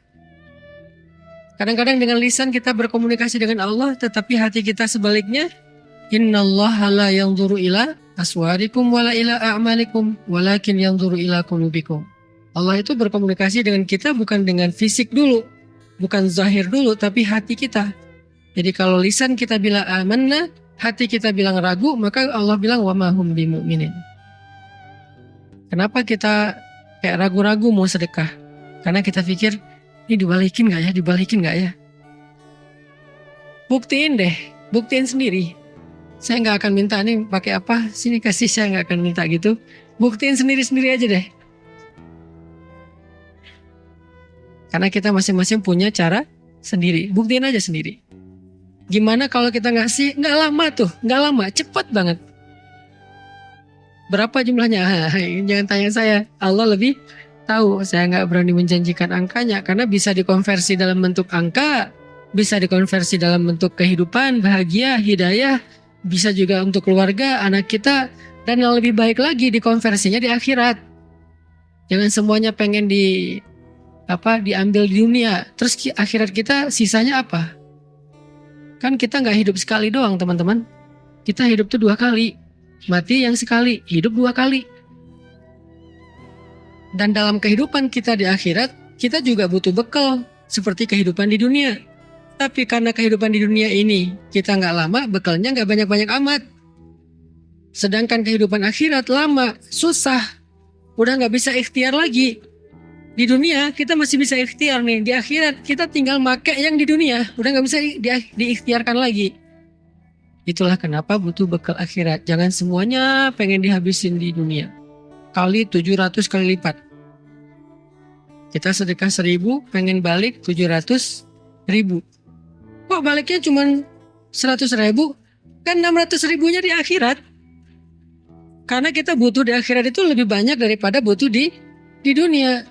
Kadang-kadang dengan lisan kita berkomunikasi dengan Allah, tetapi hati kita sebaliknya. Innallaha la yanzuru ila aswarikum wala ila a'malikum walakin yanzuru ila qulubikum. Allah itu berkomunikasi dengan kita bukan dengan fisik dulu, bukan zahir dulu, tapi hati kita. Jadi kalau lisan kita bilang amanna, hati kita bilang ragu, maka Allah bilang wa ma hum bimu'minin. Kenapa kita kayak ragu-ragu mau sedekah? Karena kita pikir ini dibalikin gak ya, dibalikin gak ya? Buktiin deh, buktiin sendiri. Saya gak akan minta nih pakai apa, sini kasih, saya gak akan minta gitu. Buktiin sendiri-sendiri aja deh. Karena kita masing-masing punya cara sendiri, buktiin aja sendiri. Gimana kalau kita ngasih, gak lama tuh, gak lama, cepet banget. Berapa jumlahnya? Jangan tanya saya, Allah lebih tahu. Saya nggak berani menjanjikan angkanya karena bisa dikonversi dalam bentuk angka, bisa dikonversi dalam bentuk kehidupan, bahagia, hidayah, bisa juga untuk keluarga, anak kita, dan yang lebih baik lagi dikonversinya di akhirat. Jangan semuanya pengen diambil di dunia, terus akhirat kita sisanya apa? Kan kita nggak hidup sekali doang teman-teman. Kita hidup tuh 2 kali, mati yang sekali, hidup 2 kali. Dan dalam kehidupan kita di akhirat, kita juga butuh bekal seperti kehidupan di dunia. Tapi karena kehidupan di dunia ini kita nggak lama, bekalnya nggak banyak-banyak amat. Sedangkan kehidupan akhirat lama, susah, udah nggak bisa ikhtiar lagi. Di dunia kita masih bisa ikhtiar nih, di akhirat kita tinggal make yang di dunia, udah nggak bisa diikhtiarkan lagi. Itulah kenapa butuh bekal akhirat. Jangan semuanya pengen dihabisin di dunia. Kali 700 kali lipat. Kita sedekah 1000, pengen balik 700.000. Kok baliknya cuma 100.000? Kan 600.000-nya di akhirat. Karena kita butuh di akhirat itu lebih banyak daripada butuh di dunia.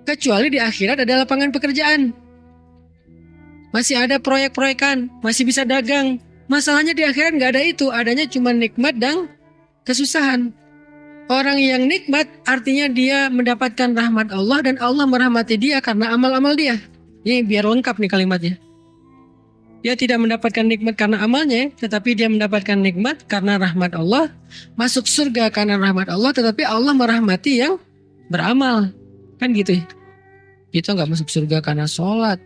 Kecuali di akhirat ada lapangan pekerjaan. Masih ada proyek-proyekan, masih bisa dagang. Masalahnya di akhirat nggak ada itu, adanya cuma nikmat dan kesusahan. Orang yang nikmat artinya dia mendapatkan rahmat Allah dan Allah merahmati dia karena amal-amal dia. Ini biar lengkap nih kalimatnya. Dia tidak mendapatkan nikmat karena amalnya, tetapi dia mendapatkan nikmat karena rahmat Allah. Masuk surga karena rahmat Allah, tetapi Allah merahmati yang beramal. Kan gitu ya. Kita gak masuk surga karena sholat.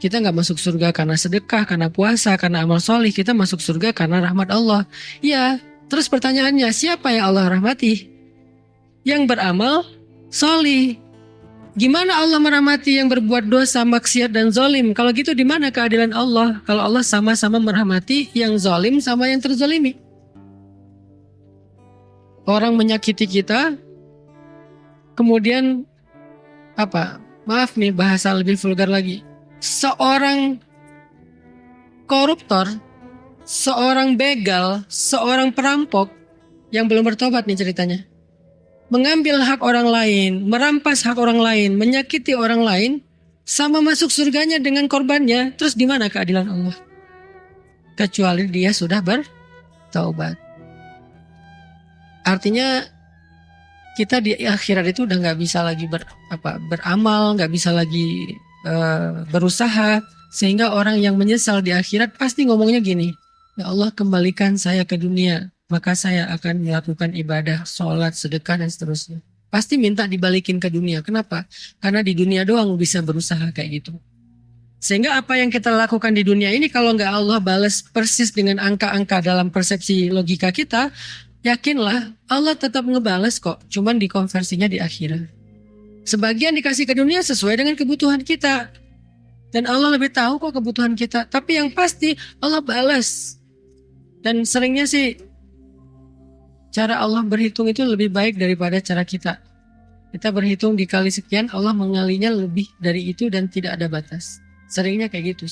Kita gak masuk surga karena sedekah, karena puasa, karena amal solih. Kita masuk surga karena rahmat Allah. Ya. Terus pertanyaannya, siapa yang Allah rahmati? Yang beramal solih. Gimana Allah merahmati yang berbuat dosa, maksiat dan zalim? Kalau gitu di mana keadilan Allah? Kalau Allah sama-sama merahmati yang zalim sama yang terzalimi. Orang menyakiti kita, kemudian apa? Maaf nih bahasa lebih vulgar lagi. Seorang koruptor, seorang begal, seorang perampok yang belum bertobat nih ceritanya. Mengambil hak orang lain, merampas hak orang lain, menyakiti orang lain, sama masuk surganya dengan korbannya. Terus di mana keadilan Allah? Kecuali dia sudah bertaubat. Artinya kita di akhirat itu udah nggak bisa lagi beramal, nggak bisa lagi berusaha, sehingga orang yang menyesal di akhirat pasti ngomongnya gini, ya Allah kembalikan saya ke dunia, maka saya akan melakukan ibadah, sholat, sedekah dan seterusnya. Pasti minta dibalikin ke dunia. Kenapa? Karena di dunia doang bisa berusaha kayak gitu. Sehingga apa yang kita lakukan di dunia ini kalau nggak Allah balas persis dengan angka-angka dalam persepsi logika kita, yakinlah Allah tetap ngebales kok, cuman dikonversinya di akhirat. Sebagian dikasih ke dunia sesuai dengan kebutuhan kita. Dan Allah lebih tahu kok kebutuhan kita. Tapi yang pasti Allah balas. Dan seringnya sih cara Allah berhitung itu lebih baik daripada cara kita. Kita berhitung dikali sekian, Allah mengalinya lebih dari itu dan tidak ada batas. Seringnya kayak gitu.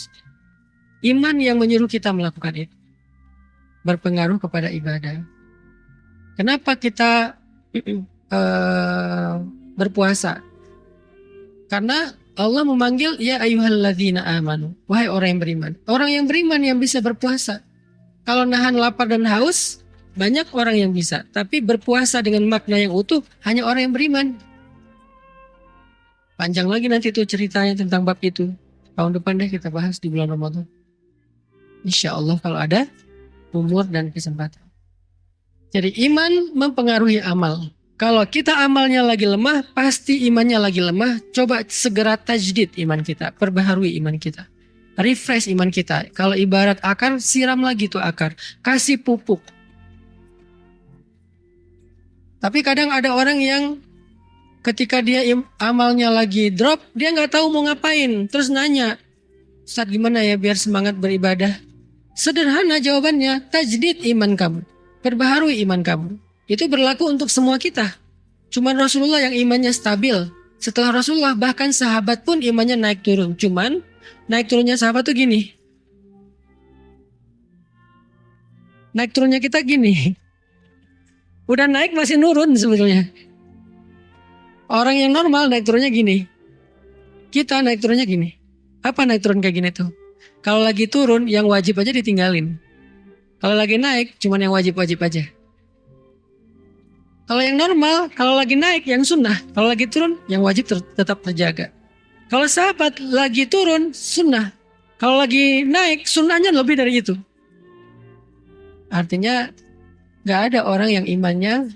Iman yang menyuruh kita melakukan itu berpengaruh kepada ibadah. Kenapa kita berpuasa? Karena Allah memanggil ya ayyuhalladzina amanu, wahai orang yang beriman. Orang yang beriman yang bisa berpuasa. Kalau nahan lapar dan haus, banyak orang yang bisa. Tapi berpuasa dengan makna yang utuh hanya orang yang beriman. Panjang lagi nanti tuh ceritanya tentang bab itu. Tahun depan deh kita bahas di bulan Ramadan. Insya Allah kalau ada umur dan kesempatan. Jadi iman mempengaruhi amal. Kalau kita amalnya lagi lemah, pasti imannya lagi lemah. Coba segera tajdid iman kita, perbaharui iman kita. Refresh iman kita. Kalau ibarat akar, siram lagi tuh akar. Kasih pupuk. Tapi kadang ada orang yang ketika dia amalnya lagi drop, dia nggak tahu mau ngapain. Terus nanya, Ustaz gimana ya biar semangat beribadah? Sederhana jawabannya, tajdid iman kamu. Perbaharui iman kamu. Itu berlaku untuk semua kita. Cuman Rasulullah yang imannya stabil. Setelah Rasulullah bahkan sahabat pun imannya naik turun. Cuman naik turunnya sahabat tuh gini. Naik turunnya kita gini. Udah naik masih nurun sebetulnya. Orang yang normal naik turunnya gini. Kita naik turunnya gini. Apa naik turun kayak gini tuh? Kalau lagi turun yang wajib aja ditinggalin. Kalau lagi naik cuman yang wajib-wajib aja. Kalau yang normal, kalau lagi naik yang sunnah. Kalau lagi turun yang wajib tetap terjaga. Kalau sahabat lagi turun sunnah. Kalau lagi naik sunnahnya lebih dari itu. Artinya gak ada orang yang imannya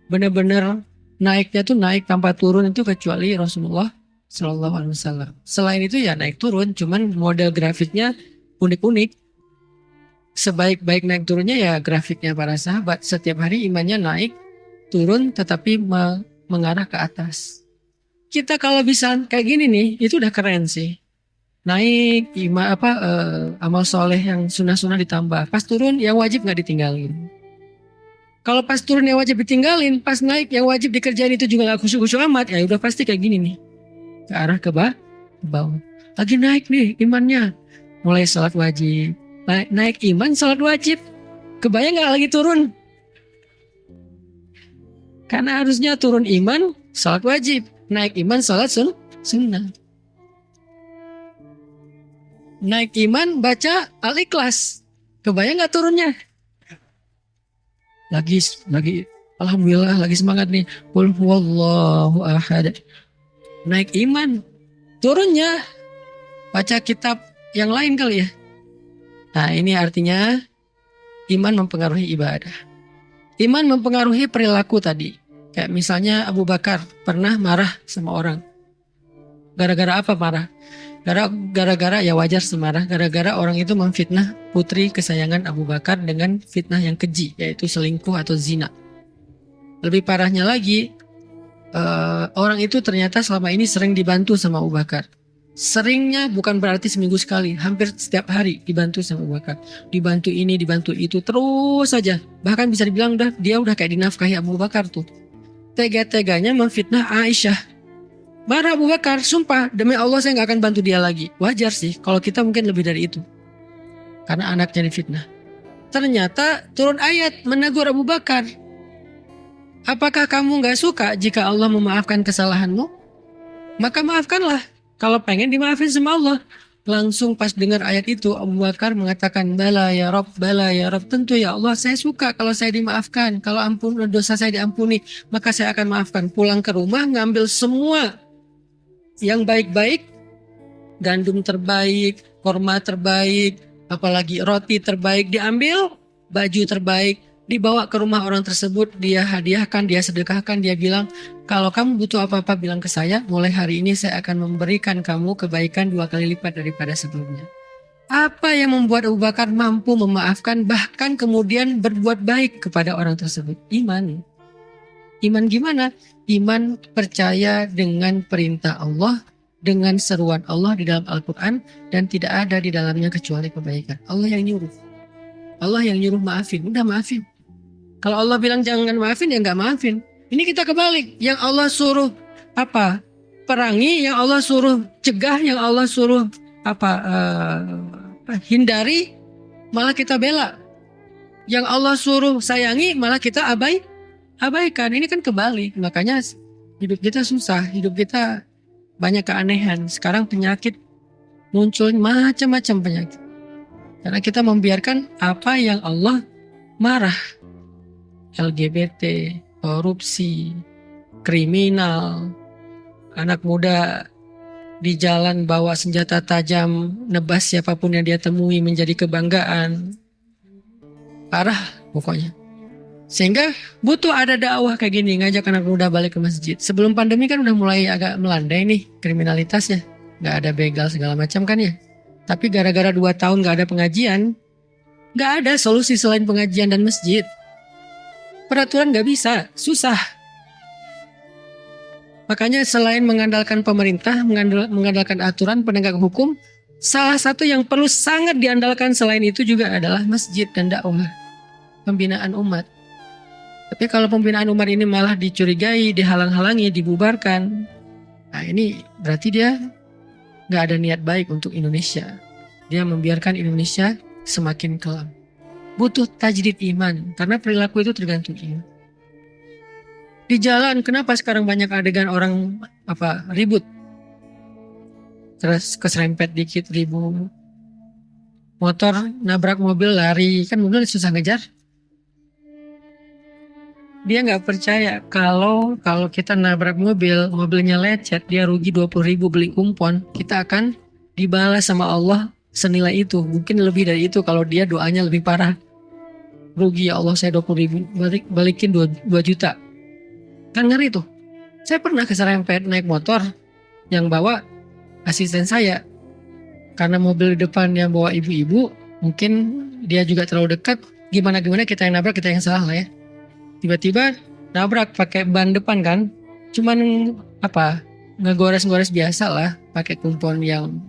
benar-benar naiknya tuh naik tanpa turun itu kecuali Rasulullah Shallallahu Alaihi Wasallam. Selain itu ya naik turun, cuman model grafiknya unik-unik. Sebaik-baik naik turunnya ya grafiknya para sahabat. Setiap hari imannya naik, turun, tetapi mengarah ke atas. Kita kalau bisa kayak gini nih, itu udah keren sih. Naik amal soleh yang sunnah-sunnah ditambah. Pas turun yang wajib nggak ditinggalin. Kalau pas turun yang wajib ditinggalin, pas naik yang wajib dikerjain itu juga nggak khusyuk-khusyuk amat, ya udah pasti kayak gini nih, ke arah ke bawah. Lagi naik nih imannya, mulai salat wajib, naik iman salat wajib, kebayang nggak lagi turun? Karena harusnya turun iman salat wajib, naik iman salat sunnah. Naik iman baca Al-Ikhlas, kebayang nggak turunnya? Lagi alhamdulillah lagi semangat nih. Qul huwallahu ahad. Naik iman. Turunnya baca kitab yang lain kali ya. Nah, ini artinya iman mempengaruhi ibadah. Iman mempengaruhi perilaku tadi. Kayak misalnya Abu Bakar pernah marah sama orang. Gara-gara apa marah? Gara-gara ya wajar semarah. Gara-gara orang itu memfitnah putri kesayangan Abu Bakar dengan fitnah yang keji, yaitu selingkuh atau zina. Lebih parahnya lagi, orang itu ternyata selama ini sering dibantu sama Abu Bakar. Seringnya bukan berarti seminggu sekali, hampir setiap hari dibantu sama Abu Bakar. Dibantu ini, dibantu itu, terus saja. Bahkan bisa dibilang dia udah kayak dinafkahi Abu Bakar tuh. Tega-teganya memfitnah Aisyah. Marah Abu Bakar, sumpah demi Allah saya nggak akan bantu dia lagi. Wajar sih, kalau kita mungkin lebih dari itu. Karena anaknya difitnah. Ternyata turun ayat menegur Abu Bakar. Apakah kamu nggak suka jika Allah memaafkan kesalahanmu? Maka maafkanlah. Kalau pengen dimaafin sama Allah. Langsung pas dengar ayat itu Abu Bakar mengatakan bala ya Rabb, tentu ya Allah saya suka kalau saya dimaafkan, kalau dosa saya diampuni maka saya akan maafkan. Pulang ke rumah ngambil semua yang baik-baik, gandum terbaik, korma terbaik, apalagi roti terbaik diambil, baju terbaik dibawa ke rumah orang tersebut, dia hadiahkan, dia sedekahkan, dia bilang, kalau kamu butuh apa-apa bilang ke saya, mulai hari ini saya akan memberikan kamu kebaikan 2 kali lipat daripada sebelumnya. Apa yang membuat Abu Bakar mampu memaafkan, bahkan kemudian berbuat baik kepada orang tersebut? Iman. Iman gimana? Iman percaya dengan perintah Allah, dengan seruan Allah di dalam Al-Quran, dan tidak ada di dalamnya kecuali kebaikan. Allah yang nyuruh. Allah yang nyuruh maafin, udah maafin. Kalau Allah bilang jangan maafin, ya nggak maafin. Ini kita kebalik. Yang Allah suruh apa? Perangi, yang Allah suruh cegah, yang Allah suruh hindari, malah kita bela. Yang Allah suruh sayangi, malah kita abaikan. Ini kan kebalik. Makanya hidup kita susah, hidup kita banyak keanehan. Sekarang penyakit muncul macam-macam penyakit. Karena kita membiarkan apa yang Allah marah. LGBT, korupsi, kriminal, anak muda di jalan bawa senjata tajam, nebas siapapun yang dia temui menjadi kebanggaan. Parah pokoknya. Sehingga butuh ada dakwah kayak gini, ngajak anak muda balik ke masjid. Sebelum pandemi kan udah mulai agak melandai nih kriminalitasnya. Gak ada begal segala macam kan ya. Tapi gara-gara 2 tahun gak ada pengajian, gak ada solusi selain pengajian dan masjid. Peraturan nggak bisa, susah. Makanya selain mengandalkan pemerintah, mengandalkan aturan penegak hukum, salah satu yang perlu sangat diandalkan selain itu juga adalah masjid dan dakwah, pembinaan umat. Tapi kalau pembinaan umat ini malah dicurigai, dihalang-halangi, dibubarkan, nah ini berarti dia nggak ada niat baik untuk Indonesia. Dia membiarkan Indonesia semakin kelam. Butuh tajdid iman, karena perilaku itu tergantung iman. Di jalan, kenapa sekarang banyak adegan orang ribut, terus keserempet dikit ribut, motor nabrak mobil lari, kan mobil susah ngejar. Dia nggak percaya kalau kita nabrak mobil, mobilnya lecet, dia rugi 20.000 beli kumpon, kita akan dibalas sama Allah senilai itu, mungkin lebih dari itu kalau dia doanya lebih parah. Rugi ya Allah saya 20.000, balikin 2 juta. Kan ngeri tuh. Saya pernah keserempet naik motor yang bawa asisten saya. Karena mobil di depan yang bawa ibu-ibu, mungkin dia juga terlalu dekat. Gimana kita yang nabrak, kita yang salah lah ya. Tiba-tiba nabrak pakai ban depan kan. Cuman ngegores-gores biasa lah. Pakai kumpon yang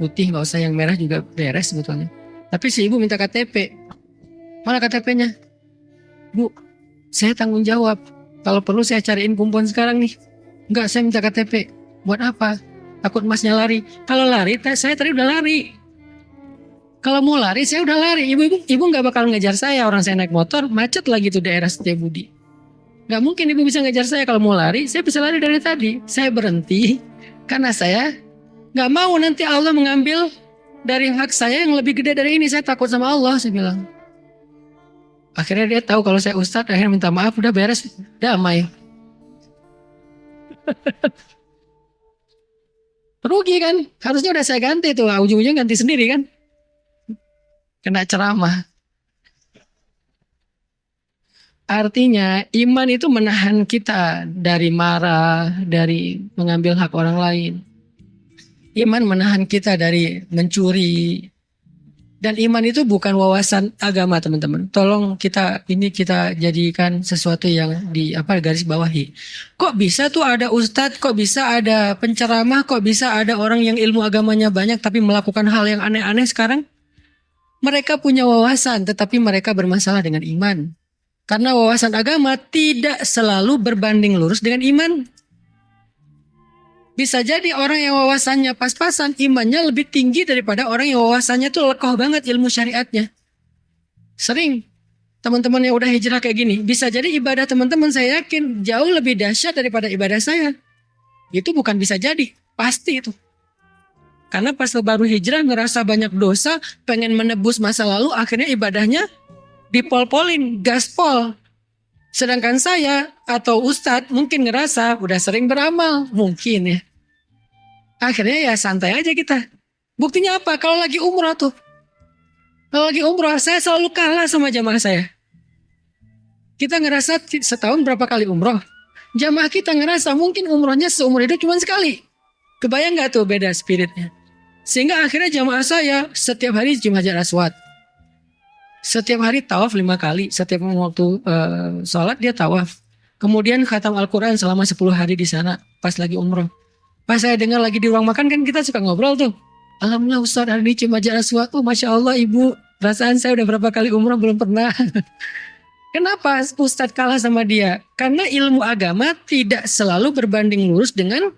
putih, gak usah yang merah juga beres sebetulnya. Tapi si ibu minta KTP. Mana KTP-nya? Bu, saya tanggung jawab. Kalau perlu saya cariin kumpon sekarang nih. Enggak, saya minta KTP. Buat apa? Takut masnya lari. Kalau lari, saya tadi udah lari. Kalau mau lari, saya udah lari. Ibu nggak bakal ngejar saya. Orang saya naik motor, macet lagi tuh daerah Setiabudi. Nggak mungkin ibu bisa ngejar saya. Kalau mau lari, saya bisa lari dari tadi. Saya berhenti karena saya nggak mau nanti Allah mengambil dari hak saya yang lebih gede dari ini. Saya takut sama Allah, saya bilang. Akhirnya dia tahu kalau saya ustadz, akhirnya minta maaf, udah beres, damai. Rugi kan, harusnya udah saya ganti tuh, ujung-ujungnya ganti sendiri kan. Kena ceramah. Artinya iman itu menahan kita dari marah, dari mengambil hak orang lain. Iman menahan kita dari mencuri, Dan iman itu bukan wawasan agama, teman-teman. Tolong kita jadikan sesuatu yang garis bawahi. Kok bisa tuh ada ustadz, kok bisa ada penceramah, kok bisa ada orang yang ilmu agamanya banyak tapi melakukan hal yang aneh-aneh sekarang? Mereka punya wawasan tetapi mereka bermasalah dengan iman. Karena wawasan agama tidak selalu berbanding lurus dengan iman. Bisa jadi orang yang wawasannya pas-pasan, imannya lebih tinggi daripada orang yang wawasannya tuh lekoh banget ilmu syariatnya. Sering teman-teman yang udah hijrah kayak gini, bisa jadi ibadah teman-teman saya yakin jauh lebih dahsyat daripada ibadah saya. Itu bukan bisa jadi, pasti itu. Karena pas baru hijrah ngerasa banyak dosa, pengen menebus masa lalu, akhirnya ibadahnya dipol-polin, gaspol. Sedangkan saya atau ustadz mungkin ngerasa udah sering beramal, mungkin ya. Akhirnya ya santai aja kita. Buktinya apa? Kalau lagi umroh tuh. Kalau lagi umroh saya selalu kalah sama jamaah saya. Kita ngerasa setahun berapa kali umroh. Jamaah kita ngerasa mungkin umrohnya seumur hidup cuma sekali. Kebayang gak tuh beda spiritnya? Sehingga akhirnya jamaah saya setiap hari cium hajar aswad. Setiap hari tawaf 5 kali. Setiap waktu sholat dia tawaf. Kemudian khatam Al-Quran selama 10 hari di sana pas lagi umroh. Pas saya dengar lagi di ruang makan kan kita suka ngobrol tuh. Alhamdulillah Ustaz hari ini cium hajar aswad. Oh Masya Allah ibu, perasaan saya udah berapa kali umroh belum pernah. Kenapa Ustadz kalah sama dia? Karena ilmu agama tidak selalu berbanding lurus dengan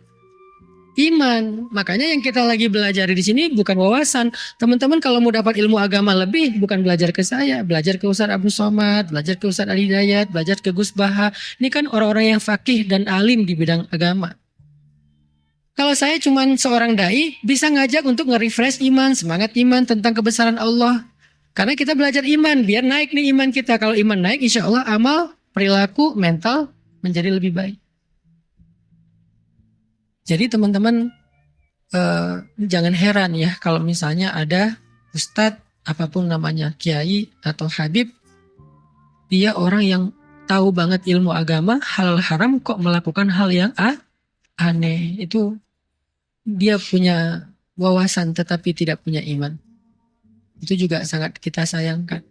iman. Makanya yang kita lagi belajar di sini bukan wawasan. Teman-teman kalau mau dapat ilmu agama lebih, bukan belajar ke saya, belajar ke Ustadz Abdul Somad, belajar ke Ustadz Ali Hidayat, belajar ke Gus Baha. Ini kan orang-orang yang fakih dan alim di bidang agama. Kalau saya cuma seorang dai, bisa ngajak untuk nge-refresh iman, semangat iman tentang kebesaran Allah. Karena kita belajar iman, biar naik nih iman kita. Kalau iman naik, insya Allah amal, perilaku, mental menjadi lebih baik. Jadi teman-teman jangan heran ya kalau misalnya ada ustadz, apapun namanya, kiai atau habib, dia orang yang tahu banget ilmu agama, halal haram kok melakukan hal yang aneh. Itu dia punya wawasan tetapi tidak punya iman. Itu juga sangat kita sayangkan.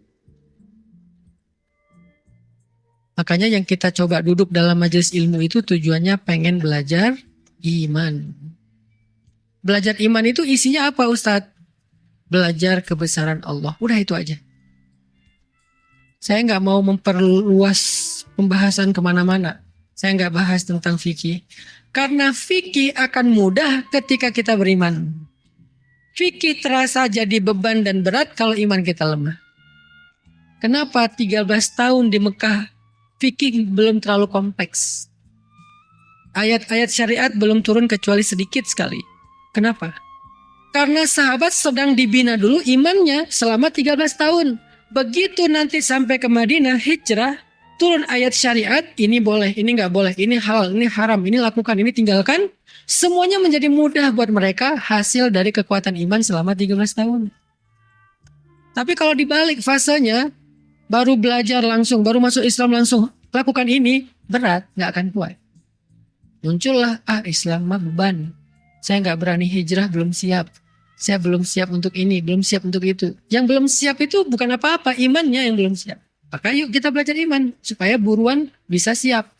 Makanya yang kita coba duduk dalam majelis ilmu itu tujuannya pengen belajar iman. Belajar iman itu isinya apa Ustadz? Belajar kebesaran Allah. Udah itu aja. Saya nggak mau memperluas pembahasan kemana-mana. Saya nggak bahas tentang fikih. Karena fikih akan mudah ketika kita beriman. Fikih terasa jadi beban dan berat kalau iman kita lemah. Kenapa 13 tahun di Mekah fikih belum terlalu kompleks? Ayat-ayat syariat belum turun kecuali sedikit sekali. Kenapa? Karena sahabat sedang dibina dulu imannya selama 13 tahun. Begitu nanti sampai ke Madinah hijrah, turun ayat syariat, ini boleh, ini nggak boleh, ini halal, ini haram, ini lakukan, ini tinggalkan. Semuanya menjadi mudah buat mereka hasil dari kekuatan iman selama 13 tahun. Tapi kalau dibalik fasenya, baru belajar langsung, baru masuk Islam langsung, lakukan ini, berat, nggak akan kuat. Muncullah, Islam mah beban. Saya nggak berani hijrah, belum siap. Saya belum siap untuk ini, belum siap untuk itu. Yang belum siap itu bukan apa-apa, imannya yang belum siap. Maka yuk kita belajar iman, supaya buruan bisa siap.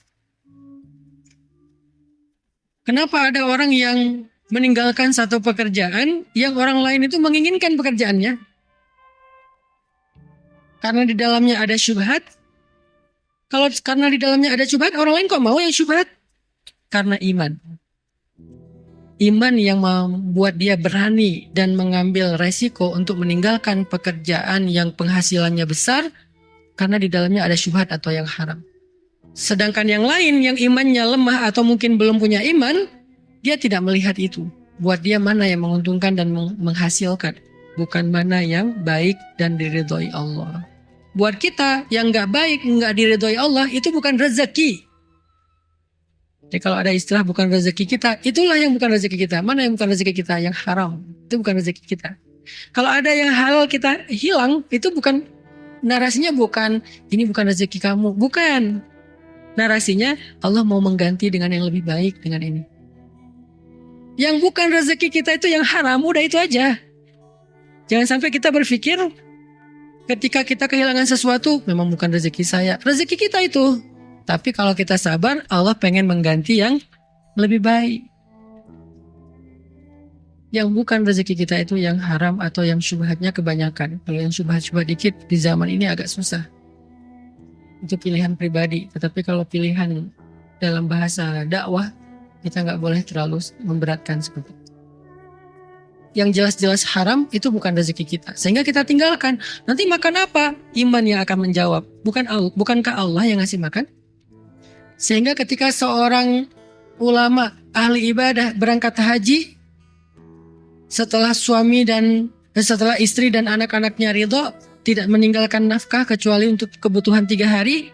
Kenapa ada orang yang meninggalkan satu pekerjaan, yang orang lain itu menginginkan pekerjaannya? Karena di dalamnya ada syubhat. Kalau karena di dalamnya ada syubhat, orang lain kok mau yang syubhat? Karena iman. Iman yang membuat dia berani dan mengambil resiko untuk meninggalkan pekerjaan yang penghasilannya besar karena di dalamnya ada syubhat atau yang haram. Sedangkan yang lain yang imannya lemah atau mungkin belum punya iman, dia tidak melihat itu. Buat dia mana yang menguntungkan dan menghasilkan, bukan mana yang baik dan diridhoi Allah. Buat kita yang nggak baik, nggak diridhoi Allah, itu bukan rezeki. Jadi kalau ada istilah bukan rezeki kita, itulah yang bukan rezeki kita. Mana yang bukan rezeki kita? Yang haram. Itu bukan rezeki kita. Kalau ada yang halal kita hilang, itu bukan, narasinya bukan, ini bukan rezeki kamu. Bukan. Narasinya Allah mau mengganti dengan yang lebih baik dengan ini. Yang bukan rezeki kita itu yang haram, udah itu aja. Jangan sampai kita berpikir ketika kita kehilangan sesuatu, memang bukan rezeki saya. Rezeki kita itu. Tapi kalau kita sabar, Allah pengen mengganti yang lebih baik. Yang bukan rezeki kita itu yang haram atau yang syubhatnya kebanyakan. Kalau yang syubhat-syubhat dikit di zaman ini agak susah. Itu pilihan pribadi. Tetapi kalau pilihan dalam bahasa dakwah, kita nggak boleh terlalu memberatkan seperti itu. Yang jelas-jelas haram itu bukan rezeki kita. Sehingga kita tinggalkan. Nanti makan apa? Iman yang akan menjawab. Bukankah Allah yang ngasih makan? Sehingga ketika seorang ulama ahli ibadah berangkat haji, setelah istri dan anak-anaknya ridho, tidak meninggalkan nafkah kecuali untuk kebutuhan 3 hari.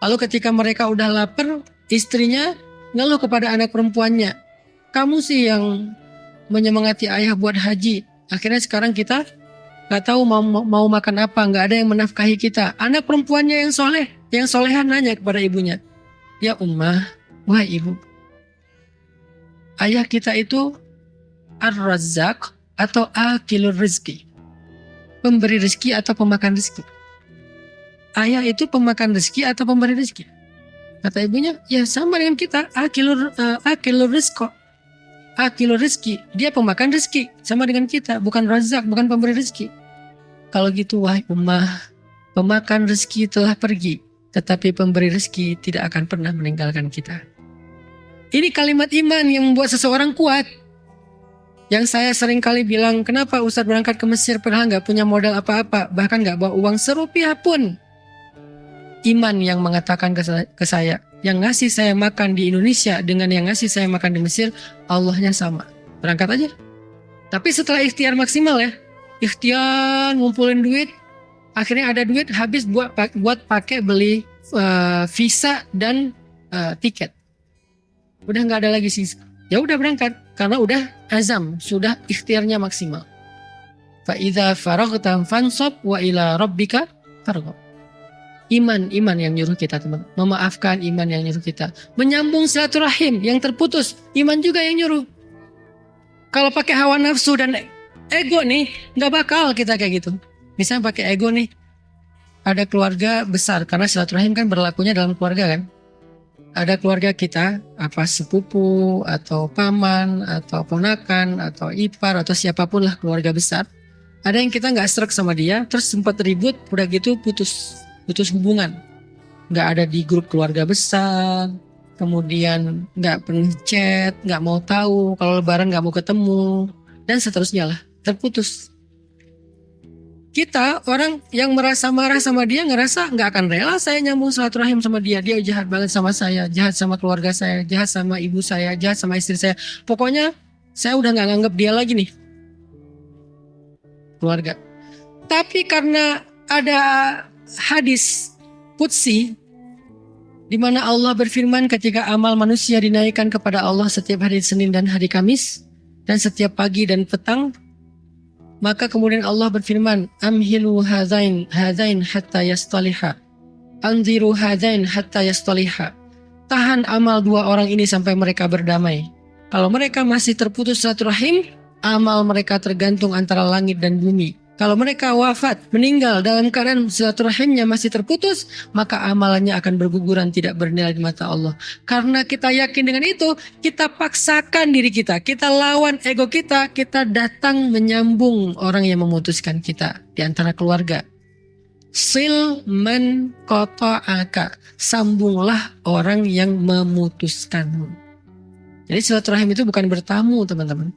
Lalu ketika mereka udah lapar, istrinya ngeluh kepada anak perempuannya, kamu sih yang menyemangati ayah buat haji. Akhirnya sekarang kita nggak tahu mau makan apa, nggak ada yang menafkahi kita. Anak perempuannya yang solehan nanya kepada ibunya, ya ummah, wahai ibu, ayah kita itu Ar-Razzaq atau Akilur Rizki, pemberi rezeki atau pemakan rezeki. Ayah itu pemakan rezeki atau pemberi rezeki? Kata ibunya, ya sama dengan kita, Akilur Rizqo, Akilur Rizki, dia pemakan rezeki, sama dengan kita, bukan Razzaq, bukan pemberi rezeki. Kalau gitu wahai ummah, pemakan rezeki telah pergi, tetapi pemberi rezeki tidak akan pernah meninggalkan kita. Ini kalimat iman yang membuat seseorang kuat. Yang saya sering kali bilang, kenapa Ustadz berangkat ke Mesir padahal nggak punya modal apa-apa, bahkan nggak bawa uang serupiah pun. Iman yang mengatakan ke saya, yang ngasih saya makan di Indonesia dengan yang ngasih saya makan di Mesir, Allahnya sama. Berangkat aja. Tapi setelah ikhtiar maksimal ya, ikhtiar ngumpulin duit, akhirnya ada duit habis buat pakai beli visa dan tiket. Udah nggak ada lagi sisa. Ya udah berangkat karena udah azam, sudah ikhtiarnya maksimal. Fa idza faraghta fansab wa ila rabbika farghab. Iman yang nyuruh kita, teman. Memaafkan, iman yang nyuruh kita. Menyambung silaturahim yang terputus, iman juga yang nyuruh. Kalau pakai hawa nafsu dan ego nih, nggak bakal kita kayak gitu. Misalnya pakai ego nih, ada keluarga besar, karena silaturahim kan berlakunya dalam keluarga kan. Ada keluarga kita, apa sepupu, atau paman, atau ponakan, atau ipar, atau siapapun lah keluarga besar. Ada yang kita nggak srek sama dia, terus sempat ribut, udah gitu putus hubungan. Nggak ada di grup keluarga besar, kemudian nggak pernah chat, nggak mau tahu, kalau lebaran nggak mau ketemu, dan seterusnya lah, terputus. Kita orang yang merasa marah sama dia ngerasa nggak akan rela saya nyambung silaturahim sama dia. Dia jahat banget sama saya, jahat sama keluarga saya, jahat sama ibu saya, jahat sama istri saya. Pokoknya saya udah nggak nganggap dia lagi nih keluarga. Tapi karena ada hadis qudsi di mana Allah berfirman ketika amal manusia dinaikkan kepada Allah setiap hari Senin dan hari Kamis dan setiap pagi dan petang. Maka kemudian Allah berfirman, amhilu hadzain hatta yastaliha. Anziru hadzain hatta yastaliha. Tahan amal 2 orang ini sampai mereka berdamai. Kalau mereka masih terputus silaturahim, amal mereka tergantung antara langit dan bumi. Kalau mereka wafat, meninggal dalam keadaan silaturahimnya masih terputus, maka amalannya akan berguguran, tidak bernilai di mata Allah. Karena kita yakin dengan itu, kita paksakan diri kita lawan ego kita datang menyambung orang yang memutuskan kita di antara keluarga. Sil man qata'aka, sambunglah orang yang memutuskanmu. Jadi silaturahim itu bukan bertamu, teman-teman.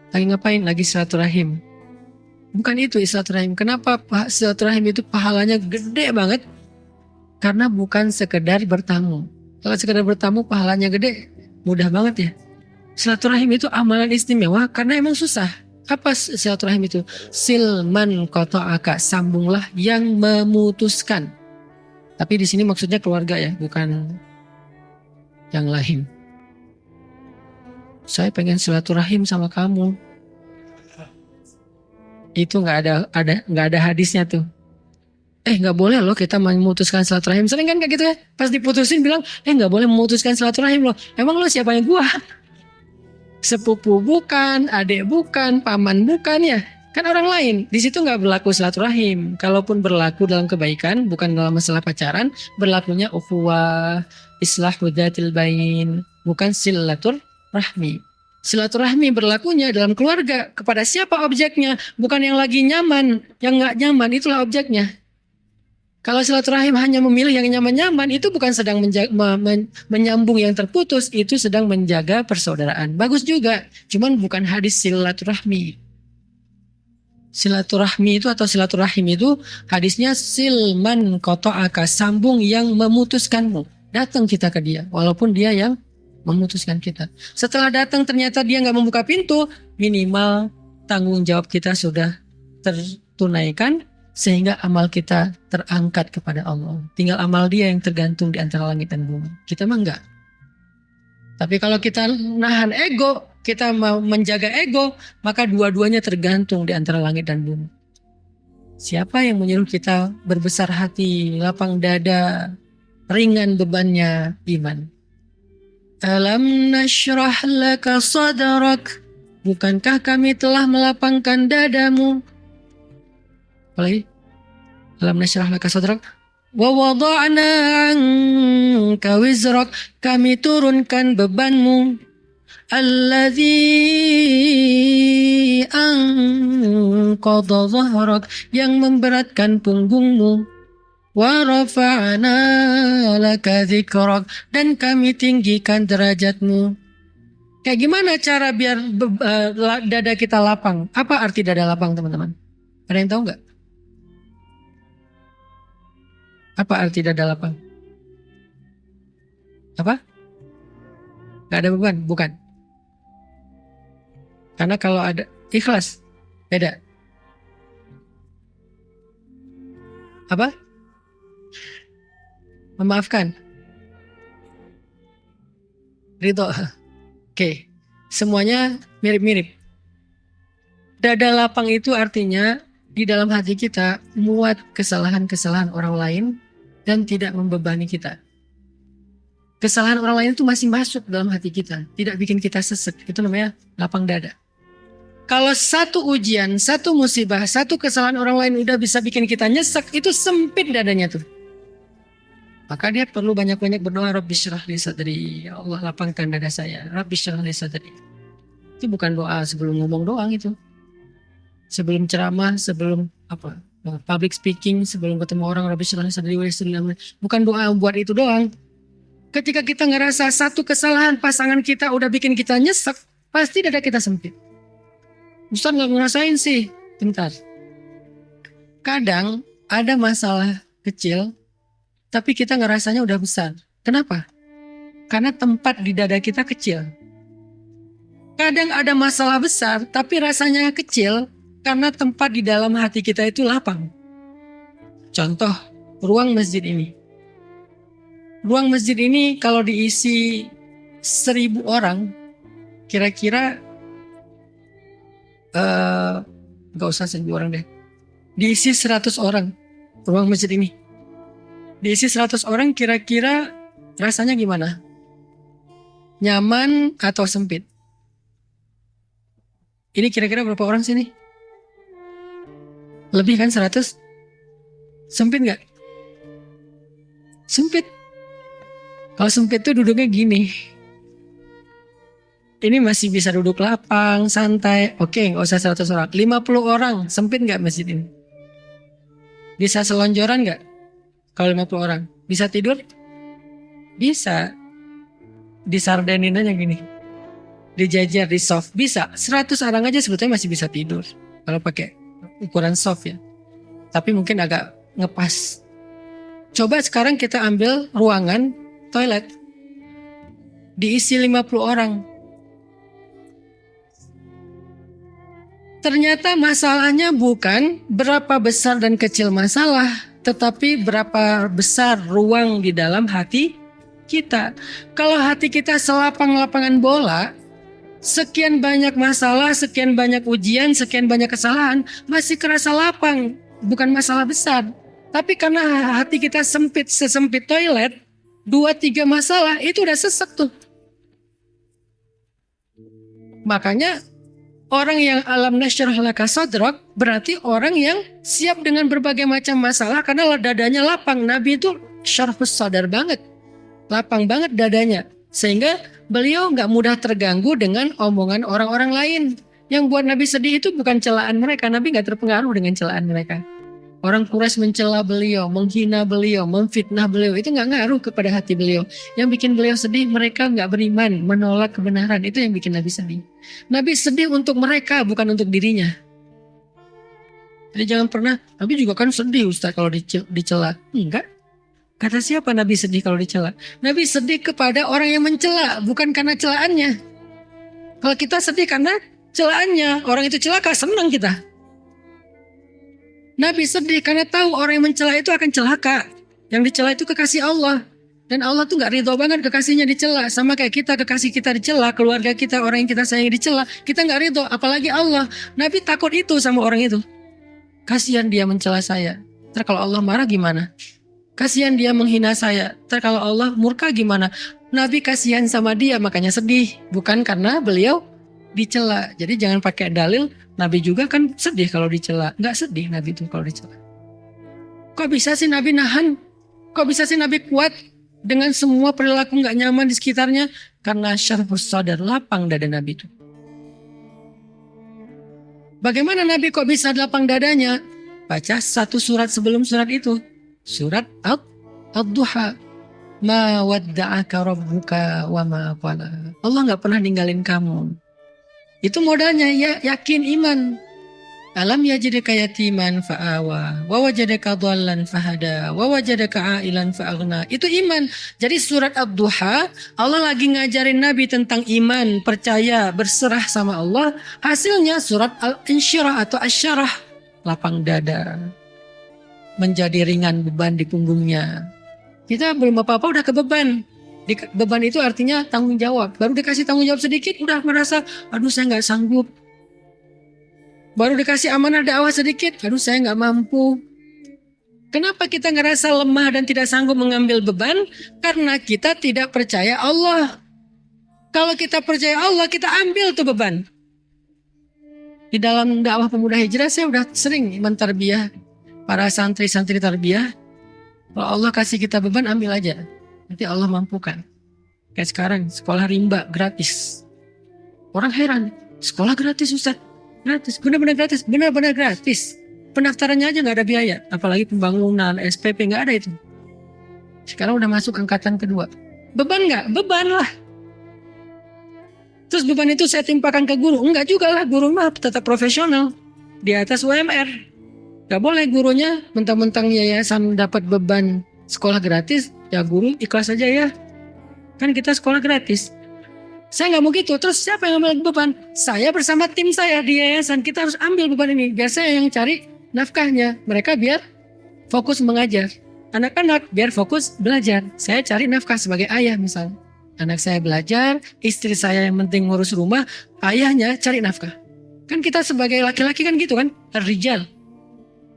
Lagi ngapain? Lagi silaturahim. Bukan itu silaturahim. Kenapa silaturahim itu pahalanya gede banget? Karena bukan sekedar bertamu. Kalau sekedar bertamu pahalanya gede, mudah banget ya. Silaturahim itu amalan istimewa karena emang susah. Apa silaturahim itu? Silman qata'aka, sambunglah yang memutuskan. Tapi di sini maksudnya keluarga ya, bukan yang lain. Saya pengen silaturahim sama kamu. Itu nggak ada hadisnya tuh. Nggak boleh loh kita memutuskan silaturahim. Sering kan kayak gitu ya. Pas diputusin bilang, nggak boleh memutuskan silaturahim loh. Emang lo siapanya gua? Sepupu bukan, adik bukan, paman bukan ya. Kan orang lain. Di situ nggak berlaku silaturahim. Kalaupun berlaku dalam kebaikan, bukan dalam masalah pacaran, berlakunya ukhuwah, islahu dzatil bain, bukan silaturahmi. Silaturahmi berlakunya dalam keluarga. Kepada siapa objeknya? Bukan yang lagi nyaman, yang nggak nyaman itulah objeknya. Kalau silaturahim hanya memilih yang nyaman-nyaman, itu bukan sedang menyambung yang terputus, itu sedang menjaga persaudaraan. Bagus juga, cuman bukan hadis silaturahmi. Silaturahmi itu atau silaturahim itu hadisnya silman qata'aka, sambung yang memutuskanmu. Datang kita ke dia, walaupun dia yang memutuskan kita. Setelah datang ternyata dia nggak membuka pintu, minimal tanggung jawab kita sudah tertunaikan, sehingga amal kita terangkat kepada Allah. Tinggal amal dia yang tergantung di antara langit dan bumi. Kita mah enggak. Tapi kalau kita nahan ego, kita mau menjaga ego, maka dua-duanya tergantung di antara langit dan bumi. Siapa yang menyuruh kita berbesar hati, lapang dada, ringan bebannya iman? Alam nashrah laka sadrak. Bukankah kami telah melapangkan dadamu? Apalagi? Alam nashrah laka sadrak. Wa wada'na anka wizrak. Kami turunkan bebanmu. Alladzi anqadha dhahrak. Yang memberatkan punggungmu. Wa rafa'na laka dzikrak. Dan kami tinggikan derajatmu. Kayak gimana cara biar dada kita lapang? Apa arti dada lapang, teman-teman? Ada yang tahu nggak? Apa arti dada lapang? Apa? Gak ada beban? Bukan. Karena kalau ada ikhlas, beda. Apa? Memaafkan. Ridho. Oke. Semuanya mirip-mirip. Dada lapang itu artinya di dalam hati kita muat kesalahan-kesalahan orang lain dan tidak membebani kita. Kesalahan orang lain itu masih masuk dalam hati kita, tidak bikin kita sesek. Itu namanya lapang dada. Kalau satu ujian, satu musibah, satu kesalahan orang lain udah bisa bikin kita nyesek, itu sempit dadanya tuh. Maka dia perlu banyak-banyak berdoa, Rabbi syrah li sadri, ya Allah lapangkan dada saya, Rabbi syrah li sadri. Itu bukan doa sebelum ngomong doang itu. Sebelum ceramah, sebelum public speaking, sebelum ketemu orang, Rabbi syrah li sadri wa yassir li amri. Bukan doa buat itu doang. Ketika kita ngerasa satu kesalahan pasangan kita udah bikin kita nyesek, pasti dada kita sempit. Ustaz gak ngerasain sih. Bentar. Kadang ada masalah kecil, tapi kita ngerasanya udah besar. Kenapa? Karena tempat di dada kita kecil. Kadang ada masalah besar, tapi rasanya kecil, karena tempat di dalam hati kita itu lapang. Contoh, ruang masjid ini. Ruang masjid ini kalau diisi 1.000 orang, kira-kira gak usah 1.000 orang deh. Diisi 100 orang ruang masjid ini. Diisi 100 orang kira-kira rasanya gimana? Nyaman atau sempit? Ini kira-kira berapa orang sini? Lebih kan 100? Sempit gak? Sempit. Kalau sempit tuh duduknya gini. Ini masih bisa duduk lapang, santai. Oke, gak usah 100 orang. 50 orang, sempit gak masjid ini? Bisa selonjoran gak? Kalau 50 orang. Bisa tidur? Bisa. Disardenin aja gini. Dijajar, di soft. Bisa. 100 orang aja sebetulnya masih bisa tidur. Kalau pakai ukuran soft ya. Tapi mungkin agak ngepas. Coba sekarang kita ambil ruangan toilet. Diisi 50 orang. Ternyata masalahnya bukan berapa besar dan kecil masalah, tetapi berapa besar ruang di dalam hati kita. Kalau hati kita selapang-lapangan bola, sekian banyak masalah, sekian banyak ujian, sekian banyak kesalahan, masih kerasa lapang, bukan masalah besar. Tapi karena hati kita sempit, sesempit toilet, 2-3 masalah, itu udah sesek tuh. Makanya orang yang alam nasyrah laka sadrak berarti orang yang siap dengan berbagai macam masalah karena dadanya lapang. Nabi itu syarhus sadar banget, lapang banget dadanya. Sehingga beliau nggak mudah terganggu dengan omongan orang-orang lain. Yang buat Nabi sedih itu bukan celaan mereka. Nabi nggak terpengaruh dengan celaan mereka. Orang Quraisy mencela beliau, menghina beliau, memfitnah beliau. Itu nggak ngaruh kepada hati beliau. Yang bikin beliau sedih, mereka nggak beriman, menolak kebenaran. Itu yang bikin Nabi sedih. Nabi sedih untuk mereka, bukan untuk dirinya. Jadi jangan pernah, Nabi juga kan sedih Ustaz kalau dicela. Enggak. Kata siapa Nabi sedih kalau dicela? Nabi sedih kepada orang yang mencela, bukan karena celaannya. Kalau kita sedih karena celaannya, orang itu celaka, senang kita. Nabi sedih karena tahu orang yang mencela itu akan celaka. Yang dicela itu kekasih Allah. Dan Allah tuh gak ridho banget kekasihnya dicela. Sama kayak kita, kekasih kita dicela, keluarga kita, orang yang kita sayangi dicela. Kita gak ridho, apalagi Allah. Nabi takut itu sama orang itu. Kasihan dia mencela saya. Ntar kalau Allah marah gimana? Kasihan dia menghina saya. Ntar kalau Allah murka gimana? Nabi kasihan sama dia, makanya sedih. Bukan karena beliau dicela. Jadi jangan pakai dalil Nabi juga kan sedih kalau dicela. Nggak sedih Nabi itu kalau dicela. Kok bisa sih Nabi nahan? Kok bisa sih Nabi kuat dengan semua perilaku nggak nyaman di sekitarnya? Karena syarhus sadar, lapang dada Nabi itu. Bagaimana Nabi kok bisa lapang dadanya? Baca satu surat sebelum surat itu. Surat Ad-Duha. Ma wadda'aka rabbuka wa ma qala. Allah nggak pernah ninggalin kamu. Itu modalnya ya, yakin iman. Alam yajidaka yatiman fa'awa, wa wajadaka dhallan fahada, wa wajadaka ailan fa'aghna. Itu iman. Jadi surat Ad-Duha Allah lagi ngajarin Nabi tentang iman, percaya, berserah sama Allah. Hasilnya surat Al-Insyirah atau Asyarah, lapang dada, menjadi ringan beban di punggungnya. Kita belum apa-apa udah kebeban. Beban itu artinya tanggung jawab. Baru dikasih tanggung jawab sedikit udah merasa, aduh saya nggak sanggup. Baru dikasih amanah dakwah sedikit, aduh saya nggak mampu. Kenapa kita ngerasa lemah dan tidak sanggup mengambil beban? Karena kita tidak percaya Allah. Kalau kita percaya Allah, kita ambil tuh beban. Di dalam dakwah pemuda hijrah saya udah sering mentarbiyah para santri-santri tarbiyah. Kalau Allah kasih kita beban, ambil aja. Nanti Allah mampukan. Kayak sekarang sekolah rimba gratis. Orang heran, sekolah gratis Ustaz, gratis, benar-benar gratis, benar-benar gratis. Pendaftarannya aja nggak ada biaya, apalagi pembangunan, SPP nggak ada itu. Sekarang udah masuk angkatan kedua. Beban nggak? Beban lah. Terus beban itu saya timpakan ke guru? Enggak juga lah, guru mah tetap profesional di atas UMR. Gak boleh gurunya mentang-mentang yayasan dapat beban sekolah gratis, ya guru ikhlas aja ya. Kan kita sekolah gratis. Saya nggak mau gitu. Terus siapa yang ambil beban? Saya bersama tim saya di yayasan. Kita harus ambil beban ini. Biar saya yang cari nafkahnya. Mereka biar fokus mengajar. Anak-anak biar fokus belajar. Saya cari nafkah sebagai ayah misalnya. Anak saya belajar, istri saya yang penting ngurus rumah, ayahnya cari nafkah. Kan kita sebagai laki-laki kan gitu kan, rijal.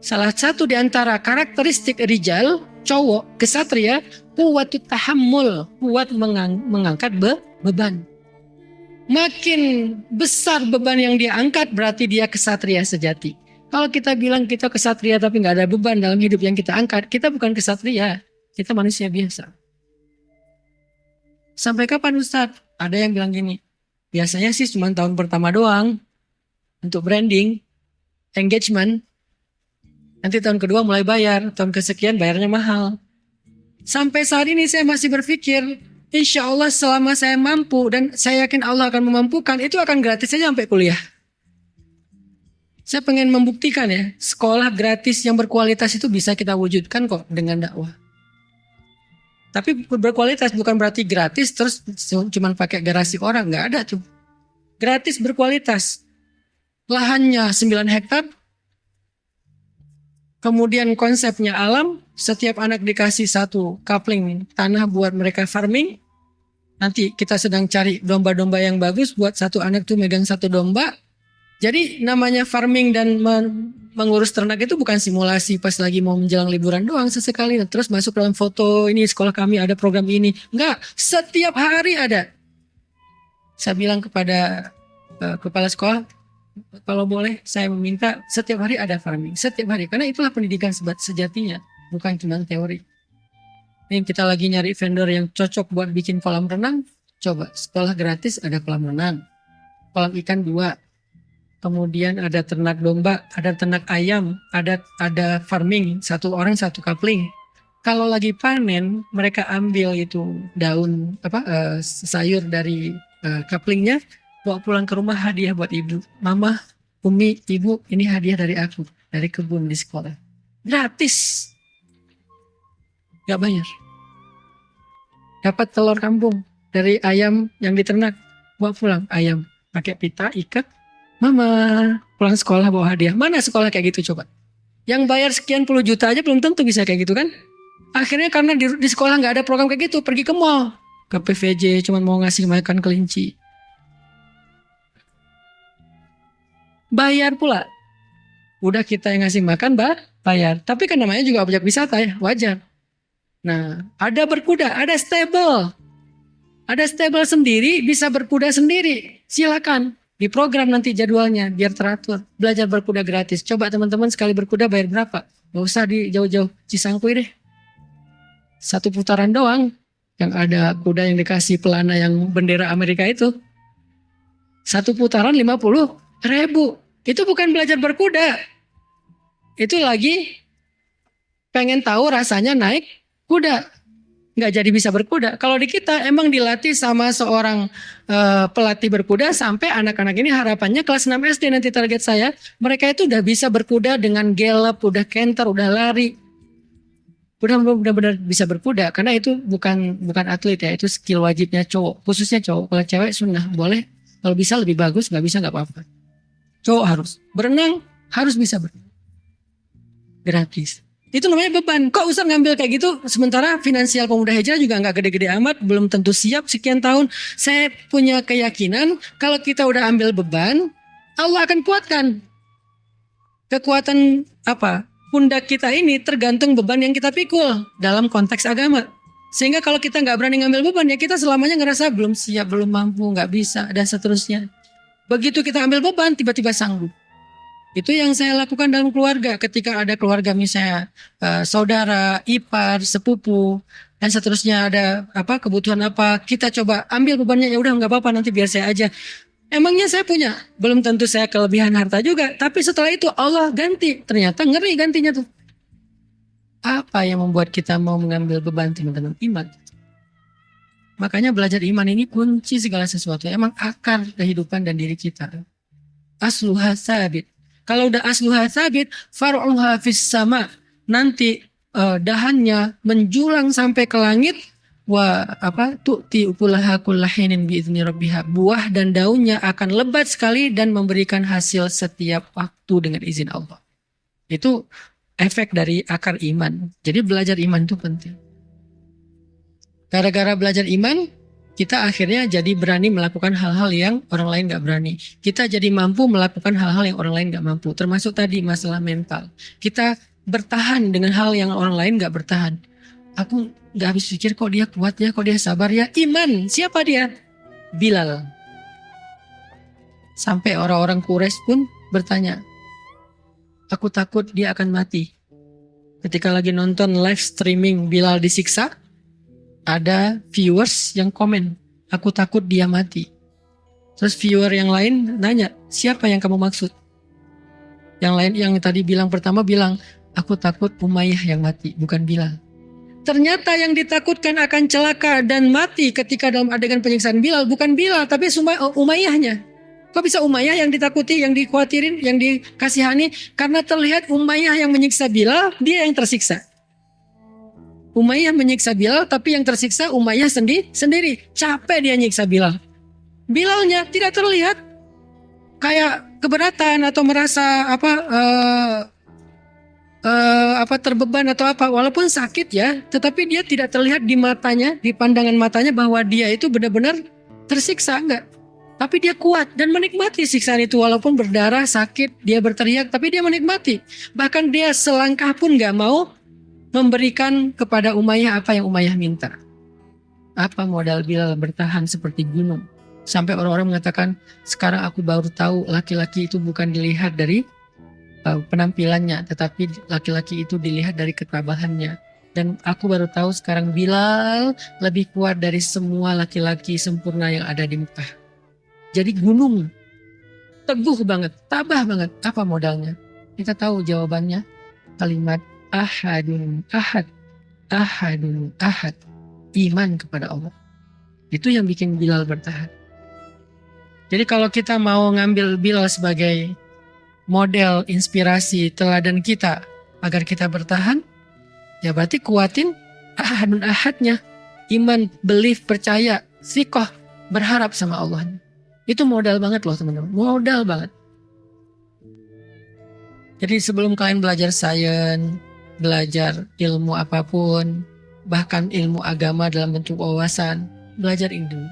Salah satu di antara karakteristik rijal, cowok, kesatria, kuwatut tahammul, kuat mengangkat beban. Makin besar beban yang dia angkat, berarti dia kesatria sejati. Kalau kita bilang kita kesatria tapi nggak ada beban dalam hidup yang kita angkat, kita bukan kesatria, kita manusia biasa. Sampai kapan Ustadz? Ada yang bilang gini, biasanya sih cuma tahun pertama doang untuk branding, engagement. Nanti tahun kedua mulai bayar, tahun kesekian bayarnya mahal. Sampai saat ini saya masih berpikir, insya Allah selama saya mampu dan saya yakin Allah akan memampukan, itu akan gratis saja sampai kuliah. Saya pengen membuktikan ya, sekolah gratis yang berkualitas itu bisa kita wujudkan kok dengan dakwah. Tapi berkualitas bukan berarti gratis terus cuma pakai garasi orang, nggak ada tuh. Gratis berkualitas. Lahannya 9 hektar. Kemudian konsepnya alam, setiap anak dikasih satu coupling tanah buat mereka farming. Nanti kita sedang cari domba-domba yang bagus buat satu anak tuh megang satu domba. Jadi namanya farming dan mengurus ternak itu bukan simulasi pas lagi mau menjelang liburan doang sesekali. Terus masuk dalam foto, ini sekolah kami ada program ini. Enggak, setiap hari ada. Saya bilang kepada kepala sekolah, kalau boleh saya meminta setiap hari ada farming, setiap hari, karena itulah pendidikan sejatinya, bukan cuma teori. Ini kita lagi nyari vendor yang cocok buat bikin kolam renang, coba sekolah gratis ada kolam renang, kolam ikan 2, kemudian ada ternak domba, ada ternak ayam, ada farming, 1 orang 1 kapling. Kalau lagi panen, mereka ambil itu daun sayur dari kaplingnya, bawa pulang ke rumah hadiah buat ibu. Mama, Umi, ibu, ini hadiah dari aku, dari kebun di sekolah. Gratis. Gak bayar. Dapat telur kampung dari ayam yang diternak, bawa pulang ayam. Pakai pita, ikat. Mama, pulang sekolah bawa hadiah. Mana sekolah kayak gitu coba? Yang bayar sekian puluh juta aja belum tentu bisa kayak gitu kan? Akhirnya karena di sekolah nggak ada program kayak gitu, pergi ke mall, ke PVJ, cuma mau ngasih makan kelinci. Bayar pula. Udah kita yang ngasih makan, bayar. Tapi kan namanya juga objek wisata ya, wajar. Nah, ada berkuda, ada stable. Ada stable sendiri, bisa berkuda sendiri. Silakan. Di program nanti jadwalnya, biar teratur. Belajar berkuda gratis. Coba teman-teman sekali berkuda bayar berapa? Gak usah di jauh-jauh Cisangkuy deh. 1 putaran doang. Yang ada kuda yang dikasih pelana yang bendera Amerika itu. 1 putaran 50.000. Itu bukan belajar berkuda. Itu lagi pengen tahu rasanya naik kuda. Nggak jadi bisa berkuda. Kalau di kita emang dilatih sama seorang pelatih berkuda sampai anak-anak ini harapannya kelas 6 SD nanti target saya. Mereka itu udah bisa berkuda dengan gallop, udah canter, udah lari. Udah benar-benar bisa berkuda. Karena itu bukan atlet ya. Itu skill wajibnya cowok. Khususnya cowok. Kalau cewek sunnah boleh. Kalau bisa lebih bagus, nggak bisa nggak apa-apa. Cowok harus. Berenang harus bisa berenang. Gratis. Itu namanya beban. Kok Ustaz ngambil kayak gitu? Sementara finansial pemuda hijrah juga nggak gede-gede amat. Belum tentu siap sekian tahun. Saya punya keyakinan kalau kita udah ambil beban, Allah akan kuatkan. Kekuatan apa? Pundak kita ini tergantung beban yang kita pikul dalam konteks agama. Sehingga kalau kita nggak berani ngambil beban, ya kita selamanya ngerasa belum siap, belum mampu, nggak bisa, dan seterusnya. Begitu kita ambil beban, tiba-tiba sanggup. Itu yang saya lakukan dalam keluarga. Ketika ada keluarga misalnya saudara, ipar, sepupu, dan seterusnya ada kebutuhan apa, kita coba ambil bebannya. Ya udah nggak apa-apa, nanti biar saya aja. Emangnya saya punya, belum tentu saya kelebihan harta juga. Tapi setelah itu Allah ganti. Ternyata ngeri gantinya tuh. Apa yang membuat kita mau mengambil beban teman-teman? Iman. Makanya belajar iman ini kunci segala sesuatu. Emang akar kehidupan dan diri kita. Asluha sabit. Kalau udah asluha sabit, far'uha fis sama. Nanti dahannya menjulang sampai ke langit. Tu'ti ukulaha kullahinin biizni rabbiha. Buah dan daunnya akan lebat sekali dan memberikan hasil setiap waktu dengan izin Allah. Itu efek dari akar iman. Jadi belajar iman itu penting. Gara-gara belajar iman, kita akhirnya jadi berani melakukan hal-hal yang orang lain gak berani. Kita jadi mampu melakukan hal-hal yang orang lain gak mampu. Termasuk tadi masalah mental. Kita bertahan dengan hal yang orang lain gak bertahan. Aku gak habis pikir kok dia kuat ya, kok dia sabar ya. Iman, siapa dia? Bilal. Sampai orang-orang Quraisy pun bertanya, aku takut dia akan mati. Ketika lagi nonton live streaming Bilal disiksa, ada viewers yang komen, aku takut dia mati. Terus viewer yang lain nanya, siapa yang kamu maksud? Yang lain yang tadi pertama bilang, aku takut Umayyah yang mati, bukan Bilal. Ternyata yang ditakutkan akan celaka dan mati ketika dalam adegan penyiksaan Bilal bukan Bilal, tapi Umayyahnya. Kok bisa Umayyah yang ditakuti, yang dikhawatirin, yang dikasihani? Karena terlihat Umayyah yang menyiksa Bilal, dia yang tersiksa. Umayyah menyiksa Bilal, tapi yang tersiksa Umayyah sendiri. Capek dia nyiksa Bilal. Bilalnya tidak terlihat kayak keberatan atau merasa terbeban atau apa, walaupun sakit ya, tetapi dia tidak terlihat di matanya, di pandangan matanya bahwa dia itu benar-benar tersiksa, enggak. Tapi dia kuat dan menikmati siksaan itu, walaupun berdarah, sakit, dia berteriak, tapi dia menikmati. Bahkan dia selangkah pun enggak mau memberikan kepada Umayyah apa yang Umayyah minta. Apa modal Bilal bertahan seperti gunung? Sampai orang-orang mengatakan, sekarang aku baru tahu laki-laki itu bukan dilihat dari penampilannya, tetapi laki-laki itu dilihat dari ketabahannya. Dan aku baru tahu sekarang Bilal lebih kuat dari semua laki-laki sempurna yang ada di Mekah. Jadi gunung, teguh banget, tabah banget. Apa modalnya? Kita tahu jawabannya. Kalimat ahadun ahad, ahadun ahad. Iman kepada Allah. Itu yang bikin Bilal bertahan. Jadi kalau kita mau ngambil Bilal sebagai model, inspirasi, teladan kita agar kita bertahan, ya berarti kuatin ahadun ahadnya. Iman, belief, percaya, sikoh, berharap sama Allah. Itu modal banget loh teman-teman. Modal banget. Jadi sebelum kalian belajar sains, belajar ilmu apapun, bahkan ilmu agama dalam bentuk wawasan, belajar ini dulu.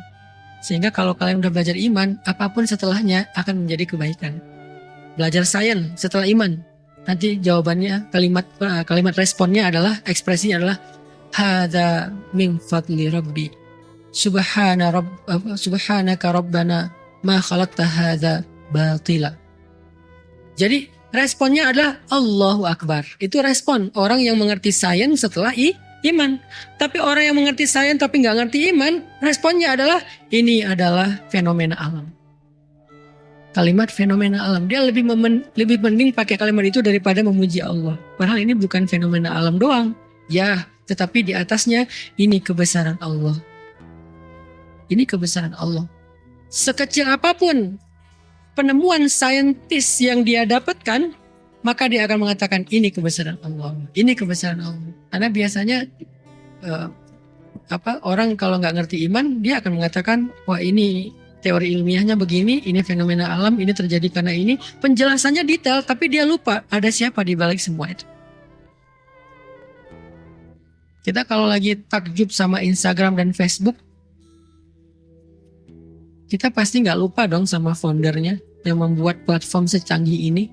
Sehingga kalau kalian udah belajar iman, apapun setelahnya akan menjadi kebaikan. Belajar sains setelah iman, nanti jawabannya kalimat responnya adalah, ekspresinya adalah hadza min fadli rabbi subhanaka rabbana ma khalaqta hadza batila. Jadi responnya adalah Allahu Akbar. Itu respon orang yang mengerti sains setelah iman. Tapi orang yang mengerti sains tapi nggak ngerti iman, responnya adalah ini adalah fenomena alam. Kalimat fenomena alam. Dia lebih mending pakai kalimat itu daripada memuji Allah. Padahal ini bukan fenomena alam doang. Ya, tetapi di atasnya ini kebesaran Allah. Ini kebesaran Allah. Sekecil apapun penemuan saintis yang dia dapatkan, maka dia akan mengatakan ini kebesaran Allah. Ini kebesaran Allah. Karena biasanya orang kalau nggak ngerti iman, dia akan mengatakan, wah ini teori ilmiahnya begini, ini fenomena alam, ini terjadi karena ini. Penjelasannya detail, tapi dia lupa ada siapa di balik semua itu. Kita kalau lagi takjub sama Instagram dan Facebook, kita pasti nggak lupa dong sama foundernya yang membuat platform secanggih ini.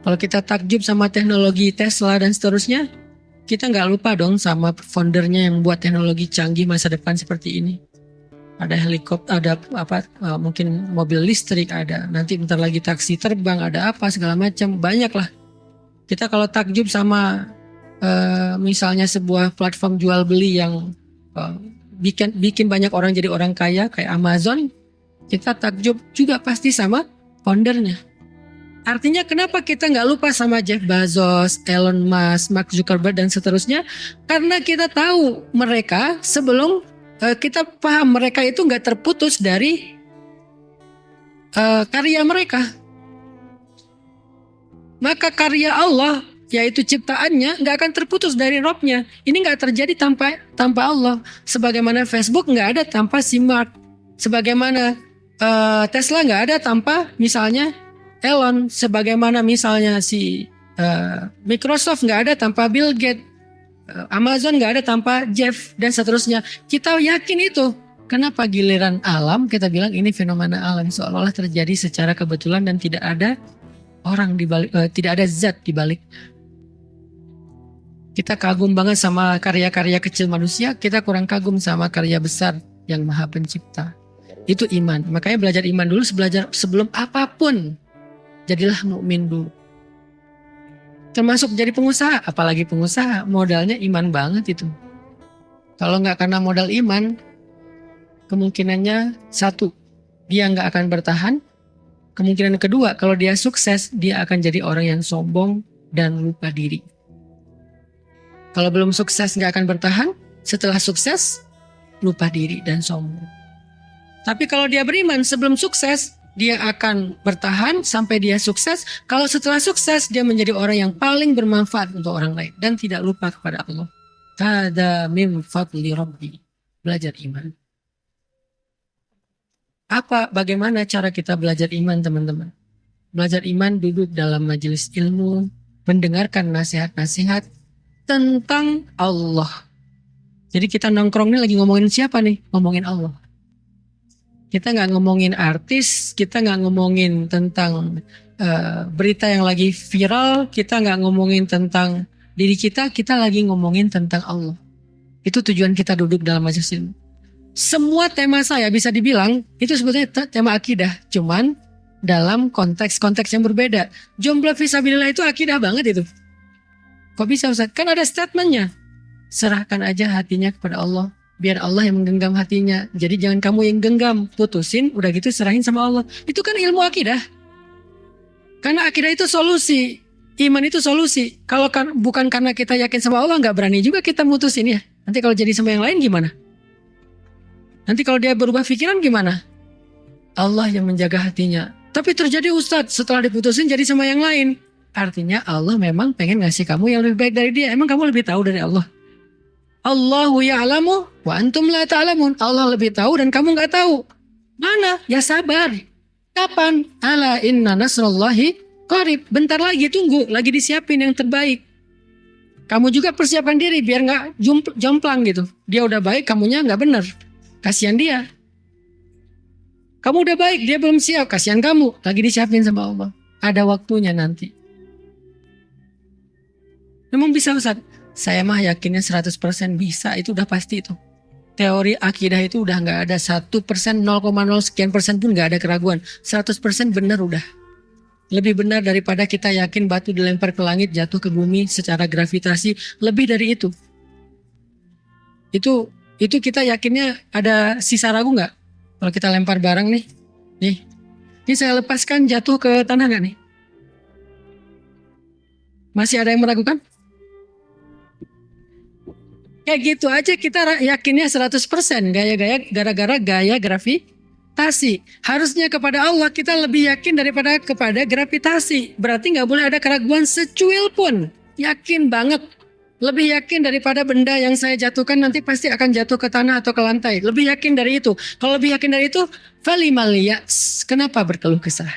Kalau kita takjub sama teknologi Tesla dan seterusnya, kita nggak lupa dong sama foundernya yang buat teknologi canggih masa depan seperti ini. Ada helikopter, ada mungkin mobil listrik, ada nanti bentar lagi taksi terbang, ada apa segala macam, banyak lah. Kita kalau takjub sama misalnya sebuah platform jual beli yang bikin banyak orang jadi orang kaya kayak Amazon, kita takjub juga pasti sama foundernya. Artinya kenapa kita nggak lupa sama Jeff Bezos, Elon Musk, Mark Zuckerberg dan seterusnya? Karena kita tahu mereka sebelum kita paham mereka itu nggak terputus dari karya mereka. Maka karya Allah, yaitu ciptaannya, nggak akan terputus dari Robnya. Ini nggak terjadi tanpa Allah. Sebagaimana Facebook nggak ada tanpa si Mark. Sebagaimana Tesla nggak ada tanpa misalnya Elon. Sebagaimana misalnya si Microsoft nggak ada tanpa Bill Gates. Amazon nggak ada tanpa Jeff dan seterusnya. Kita yakin itu. Kenapa giliran alam kita bilang ini fenomena alam, seolah-olah terjadi secara kebetulan dan tidak ada orang di balik, tidak ada zat di balik. Kita kagum banget sama karya-karya kecil manusia, kita kurang kagum sama karya besar yang Maha Pencipta. Itu iman. Makanya belajar iman dulu sebelum apapun. Jadilah mukmin dulu. Termasuk jadi pengusaha, apalagi pengusaha, modalnya iman banget itu. Kalau nggak karena modal iman, kemungkinannya satu, dia nggak akan bertahan. Kemungkinan kedua, kalau dia sukses, dia akan jadi orang yang sombong dan lupa diri. Kalau belum sukses nggak akan bertahan, setelah sukses, lupa diri dan sombong. Tapi kalau dia beriman sebelum sukses, dia akan bertahan sampai dia sukses. Kalau setelah sukses, dia menjadi orang yang paling bermanfaat untuk orang lain dan tidak lupa kepada Allah. Hadza min fadli rabbi. Belajar iman. Bagaimana cara kita belajar iman, teman-teman? Belajar iman duduk dalam majelis ilmu, mendengarkan nasihat-nasihat tentang Allah. Jadi kita nongkrong ini lagi ngomongin siapa nih? Ngomongin Allah. Kita nggak ngomongin artis, kita nggak ngomongin tentang berita yang lagi viral, kita nggak ngomongin tentang diri kita lagi ngomongin tentang Allah. Itu tujuan kita duduk dalam majelis ilmu. Semua tema saya bisa dibilang itu sebetulnya tema akidah, cuman dalam konteks-konteks yang berbeda. Jomblo fisabilillah itu akidah banget itu. Kok bisa Ustaz? Kan ada statementnya. Serahkan aja hatinya kepada Allah. Biar Allah yang menggenggam hatinya. Jadi jangan kamu yang genggam. Putusin, udah gitu serahin sama Allah. Itu kan ilmu akidah. Karena akidah itu solusi. Iman itu solusi. Kalau bukan karena kita yakin sama Allah, nggak berani juga kita mutusin ya. Nanti kalau jadi sama yang lain gimana? Nanti kalau dia berubah pikiran gimana? Allah yang menjaga hatinya. Tapi terjadi Ustadz, setelah diputusin jadi sama yang lain. Artinya Allah memang pengen ngasih kamu yang lebih baik dari dia. Emang kamu lebih tahu dari Allah? Allahu ya'lamu wa antum la ta'lamun. Allah lebih tahu dan kamu nggak tahu. Mana? Ya sabar. Kapan? Ala inna nasrullahi qarib. Bentar lagi, tunggu. Lagi disiapin yang terbaik. Kamu juga persiapkan diri biar nggak jomplang gitu. Dia udah baik, kamunya nggak benar. Kasihan dia. Kamu udah baik, dia belum siap. Kasihan kamu. Lagi disiapin sama Allah. Ada waktunya nanti. Memang bisa Ustaz. Saya mah yakinnya 100% bisa. Itu udah pasti itu. Teori akidah itu udah gak ada 1%, 0,0 sekian persen pun gak ada keraguan. 100% benar udah. Lebih benar daripada kita yakin batu dilempar ke langit, jatuh ke bumi secara gravitasi. Lebih dari itu. Itu kita yakinnya ada sisa ragu gak? Kalau kita lempar barang nih. Ini saya lepaskan jatuh ke tanah gak nih? Masih ada yang meragukan? Kayak gitu aja kita yakinnya 100%. Gara-gara gaya gravitasi. Harusnya kepada Allah kita lebih yakin daripada kepada gravitasi. Berarti gak boleh ada keraguan secuil pun. Yakin banget. Lebih yakin daripada benda yang saya jatuhkan nanti pasti akan jatuh ke tanah atau ke lantai. Lebih yakin dari itu. Kalau lebih yakin dari itu, falimaliyas. Kenapa berkeluh kesah?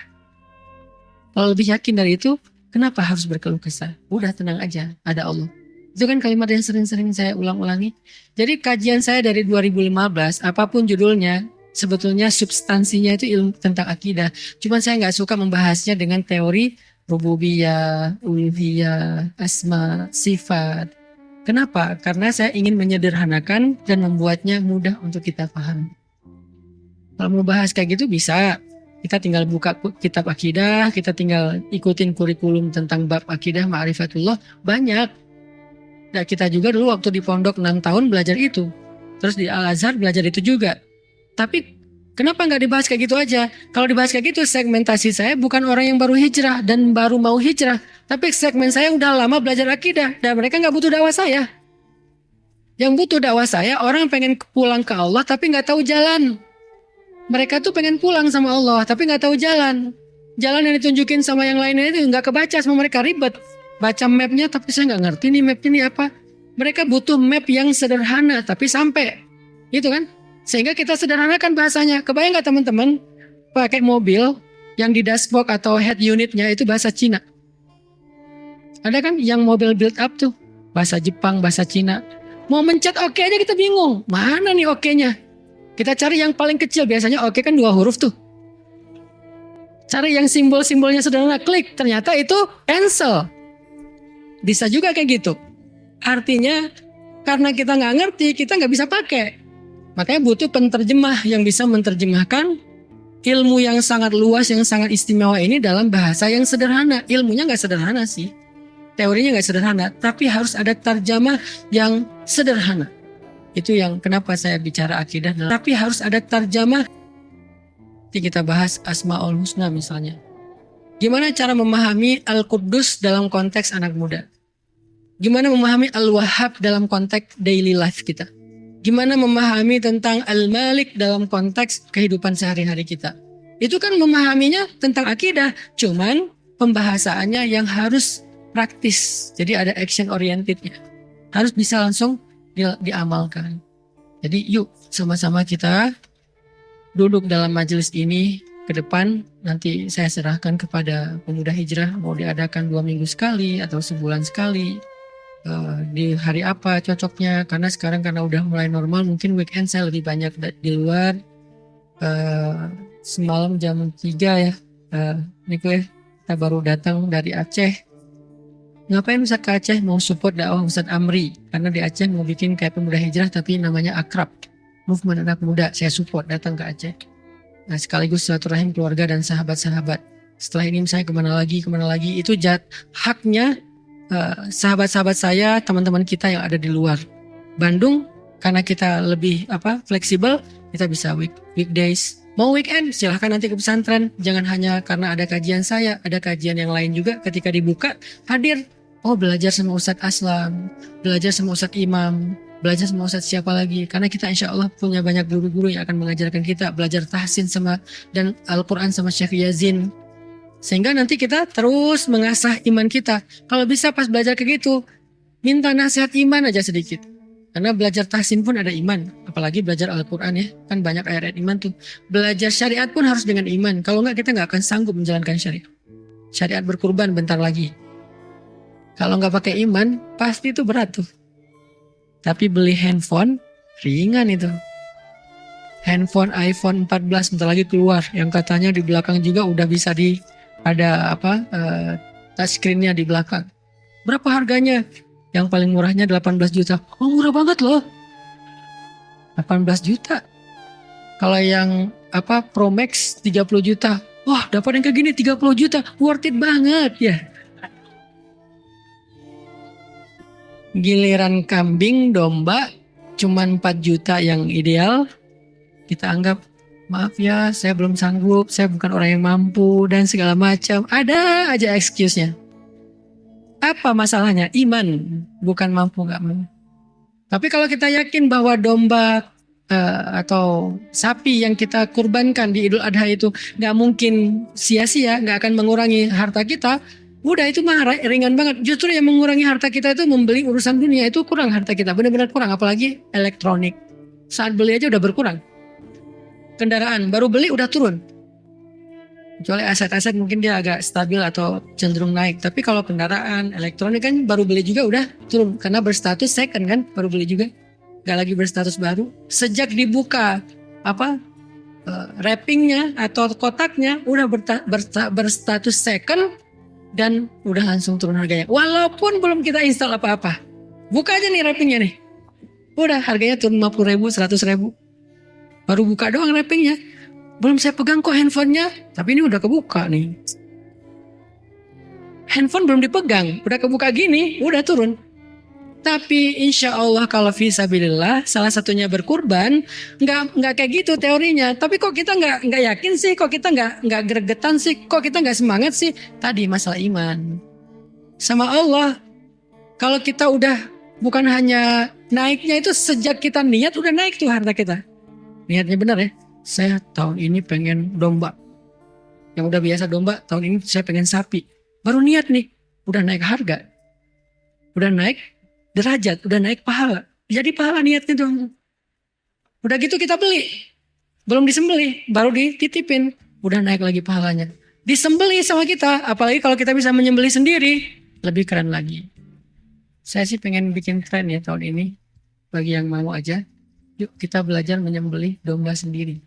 Kalau lebih yakin dari itu, kenapa harus berkeluh kesah? Udah tenang aja, ada Allah. Itu kan kalimat yang sering-sering saya ulang-ulangi. Jadi kajian saya dari 2015, apapun judulnya, sebetulnya substansinya itu ilmu tentang akidah. Cuma saya nggak suka membahasnya dengan teori rububiyah, uluhiyah, asma, sifat. Kenapa? Karena saya ingin menyederhanakan dan membuatnya mudah untuk kita paham. Kalau mau bahas kayak gitu bisa. Kita tinggal buka kitab akidah, kita tinggal ikutin kurikulum tentang bab akidah, ma'rifatullah, banyak. Nah, kita juga dulu waktu di pondok 6 tahun belajar itu. Terus di Al-Azhar belajar itu juga. Tapi kenapa nggak dibahas kayak gitu aja? Kalau dibahas kayak gitu, segmentasi saya bukan orang yang baru hijrah dan baru mau hijrah. Tapi segmen saya udah lama belajar akidah dan mereka nggak butuh dakwah saya. Yang butuh dakwah saya orang pengen pulang ke Allah tapi nggak tahu jalan. Mereka tuh pengen pulang sama Allah tapi nggak tahu jalan. Jalan yang ditunjukin sama yang lainnya itu nggak kebaca sama mereka, ribet. Baca mapnya tapi saya nggak ngerti nih map ini apa. Mereka butuh map yang sederhana tapi sampai. Gitu kan? Sehingga kita sederhanakan bahasanya. Kebayang nggak teman-teman pakai mobil yang di dashboard atau head unitnya itu bahasa Cina? Ada kan yang mobil build up tuh bahasa Jepang, bahasa Cina. Mau mencet oke aja kita bingung. Mana nih oke-nya? Kita cari yang paling kecil. Biasanya oke kan 2 huruf tuh. Cari yang simbol-simbolnya sederhana, klik. Ternyata itu cancel. Bisa juga kayak gitu. Artinya karena kita nggak ngerti, kita nggak bisa pakai. Makanya butuh penterjemah yang bisa menerjemahkan ilmu yang sangat luas, yang sangat istimewa ini dalam bahasa yang sederhana. Ilmunya nggak sederhana sih. Teorinya nggak sederhana, tapi harus ada terjemah yang sederhana. Itu yang kenapa saya bicara akidah. Tapi harus ada terjemah. Nanti kita bahas Asmaul Husna misalnya. Gimana cara memahami Al-Quddus dalam konteks anak muda? Gimana memahami Al-Wahhab dalam konteks daily life kita? Gimana memahami tentang Al-Malik dalam konteks kehidupan sehari-hari kita? Itu kan memahaminya tentang akidah. Cuman pembahasannya yang harus praktis. Jadi ada action orientednya. Harus bisa langsung diamalkan. Jadi yuk sama-sama kita duduk dalam majelis ini ke depan. Nanti saya serahkan kepada pemuda hijrah mau diadakan 2 minggu sekali atau sebulan sekali. Di hari apa cocoknya, karena sekarang karena udah mulai normal mungkin weekend saya lebih banyak di luar. Semalam jam 3 ya Niko ya, kita baru datang dari Aceh. Ngapain Ustadz ke Aceh? Mau support dakwah Ustadz Amri, karena di Aceh mau bikin kayak pemuda hijrah tapi namanya Akrab. movement anak muda, saya support datang ke Aceh. Nah, sekaligus silaturahim keluarga dan sahabat-sahabat. Setelah ini saya kemana lagi, itu haknya sahabat-sahabat saya, teman-teman kita yang ada di luar. Bandung, karena kita lebih fleksibel, kita bisa weekdays. Mau weekend, silahkan nanti ke pesantren. Jangan hanya karena ada kajian saya, ada kajian yang lain juga. Ketika dibuka, hadir. Oh, belajar sama Ustadz Aslam, belajar sama Ustadz Imam, belajar sama Ustadz siapa lagi. Karena kita insya Allah punya banyak guru-guru yang akan mengajarkan kita. Belajar tahsin dan Al-Quran sama Syekh Yazin. Sehingga nanti kita terus mengasah iman kita. Kalau bisa pas belajar kayak gitu, minta nasihat iman aja sedikit. Karena belajar tahsin pun ada iman. Apalagi belajar Al-Quran ya. Kan banyak ayat-ayat iman tuh. Belajar syariat pun harus dengan iman. Kalau enggak kita enggak akan sanggup menjalankan syariat. Syariat berkurban bentar lagi. Kalau enggak pakai iman, pasti itu berat tuh. Tapi beli handphone, ringan itu. Handphone iPhone 14 bentar lagi keluar. Yang katanya di belakang juga udah bisa ada touchscreen-nya di belakang. Berapa harganya? Yang paling murahnya 18 juta. Oh, murah banget loh. 18 juta. Kalau yang Pro Max 30 juta. Wah, dapat yang kayak gini 30 juta. Worth it banget ya. Giliran kambing, domba cuman 4 juta yang ideal. Kita anggap, maaf ya, saya belum sanggup, saya bukan orang yang mampu dan segala macam. Ada aja excuse-nya. Apa masalahnya? Iman, bukan mampu gak mau. Tapi kalau kita yakin bahwa domba atau sapi yang kita kurbankan di Idul Adha itu gak mungkin sia-sia, gak akan mengurangi harta kita, udah itu mah ringan banget. Justru yang mengurangi harta kita itu membeli urusan dunia, itu kurang harta kita, benar-benar kurang. Apalagi elektronik, saat beli aja udah berkurang. Kendaraan baru beli udah turun. Kecuali aset-aset mungkin dia agak stabil atau cenderung naik. Tapi kalau kendaraan, elektronik kan baru beli juga udah turun. Karena berstatus second kan, baru beli juga. Gak lagi berstatus baru. Sejak dibuka wrappingnya atau kotaknya udah berstatus second dan udah langsung turun harganya. Walaupun belum kita install apa-apa. Buka aja nih wrappingnya nih. Udah harganya turun 50 ribu, 100 ribu. Baru buka doang wrappingnya. Belum saya pegang kok handphonenya, tapi ini udah kebuka nih. Handphone belum dipegang, udah kebuka gini, udah turun. Tapi insya Allah kalau fisabilillah, salah satunya berkurban, nggak kayak gitu teorinya. Tapi kok kita nggak yakin sih, kok kita nggak gregetan sih, kok kita nggak semangat sih? Tadi masalah iman sama Allah. Kalau kita udah bukan hanya naiknya itu sejak kita niat udah naik tuh harta kita. Niatnya benar ya. Saya tahun ini pengen domba. Yang udah biasa domba, tahun ini saya pengen sapi. Baru niat nih, udah naik harga. Udah naik derajat, udah naik pahala. Jadi pahala niatnya tuh. Udah gitu kita beli. Belum disembelih, baru dititipin. Udah naik lagi pahalanya. Disembelih sama kita, apalagi kalau kita bisa menyembelih sendiri, lebih keren lagi. Saya sih pengen bikin tren ya tahun ini. Bagi yang mau aja, yuk kita belajar menyembelih domba sendiri.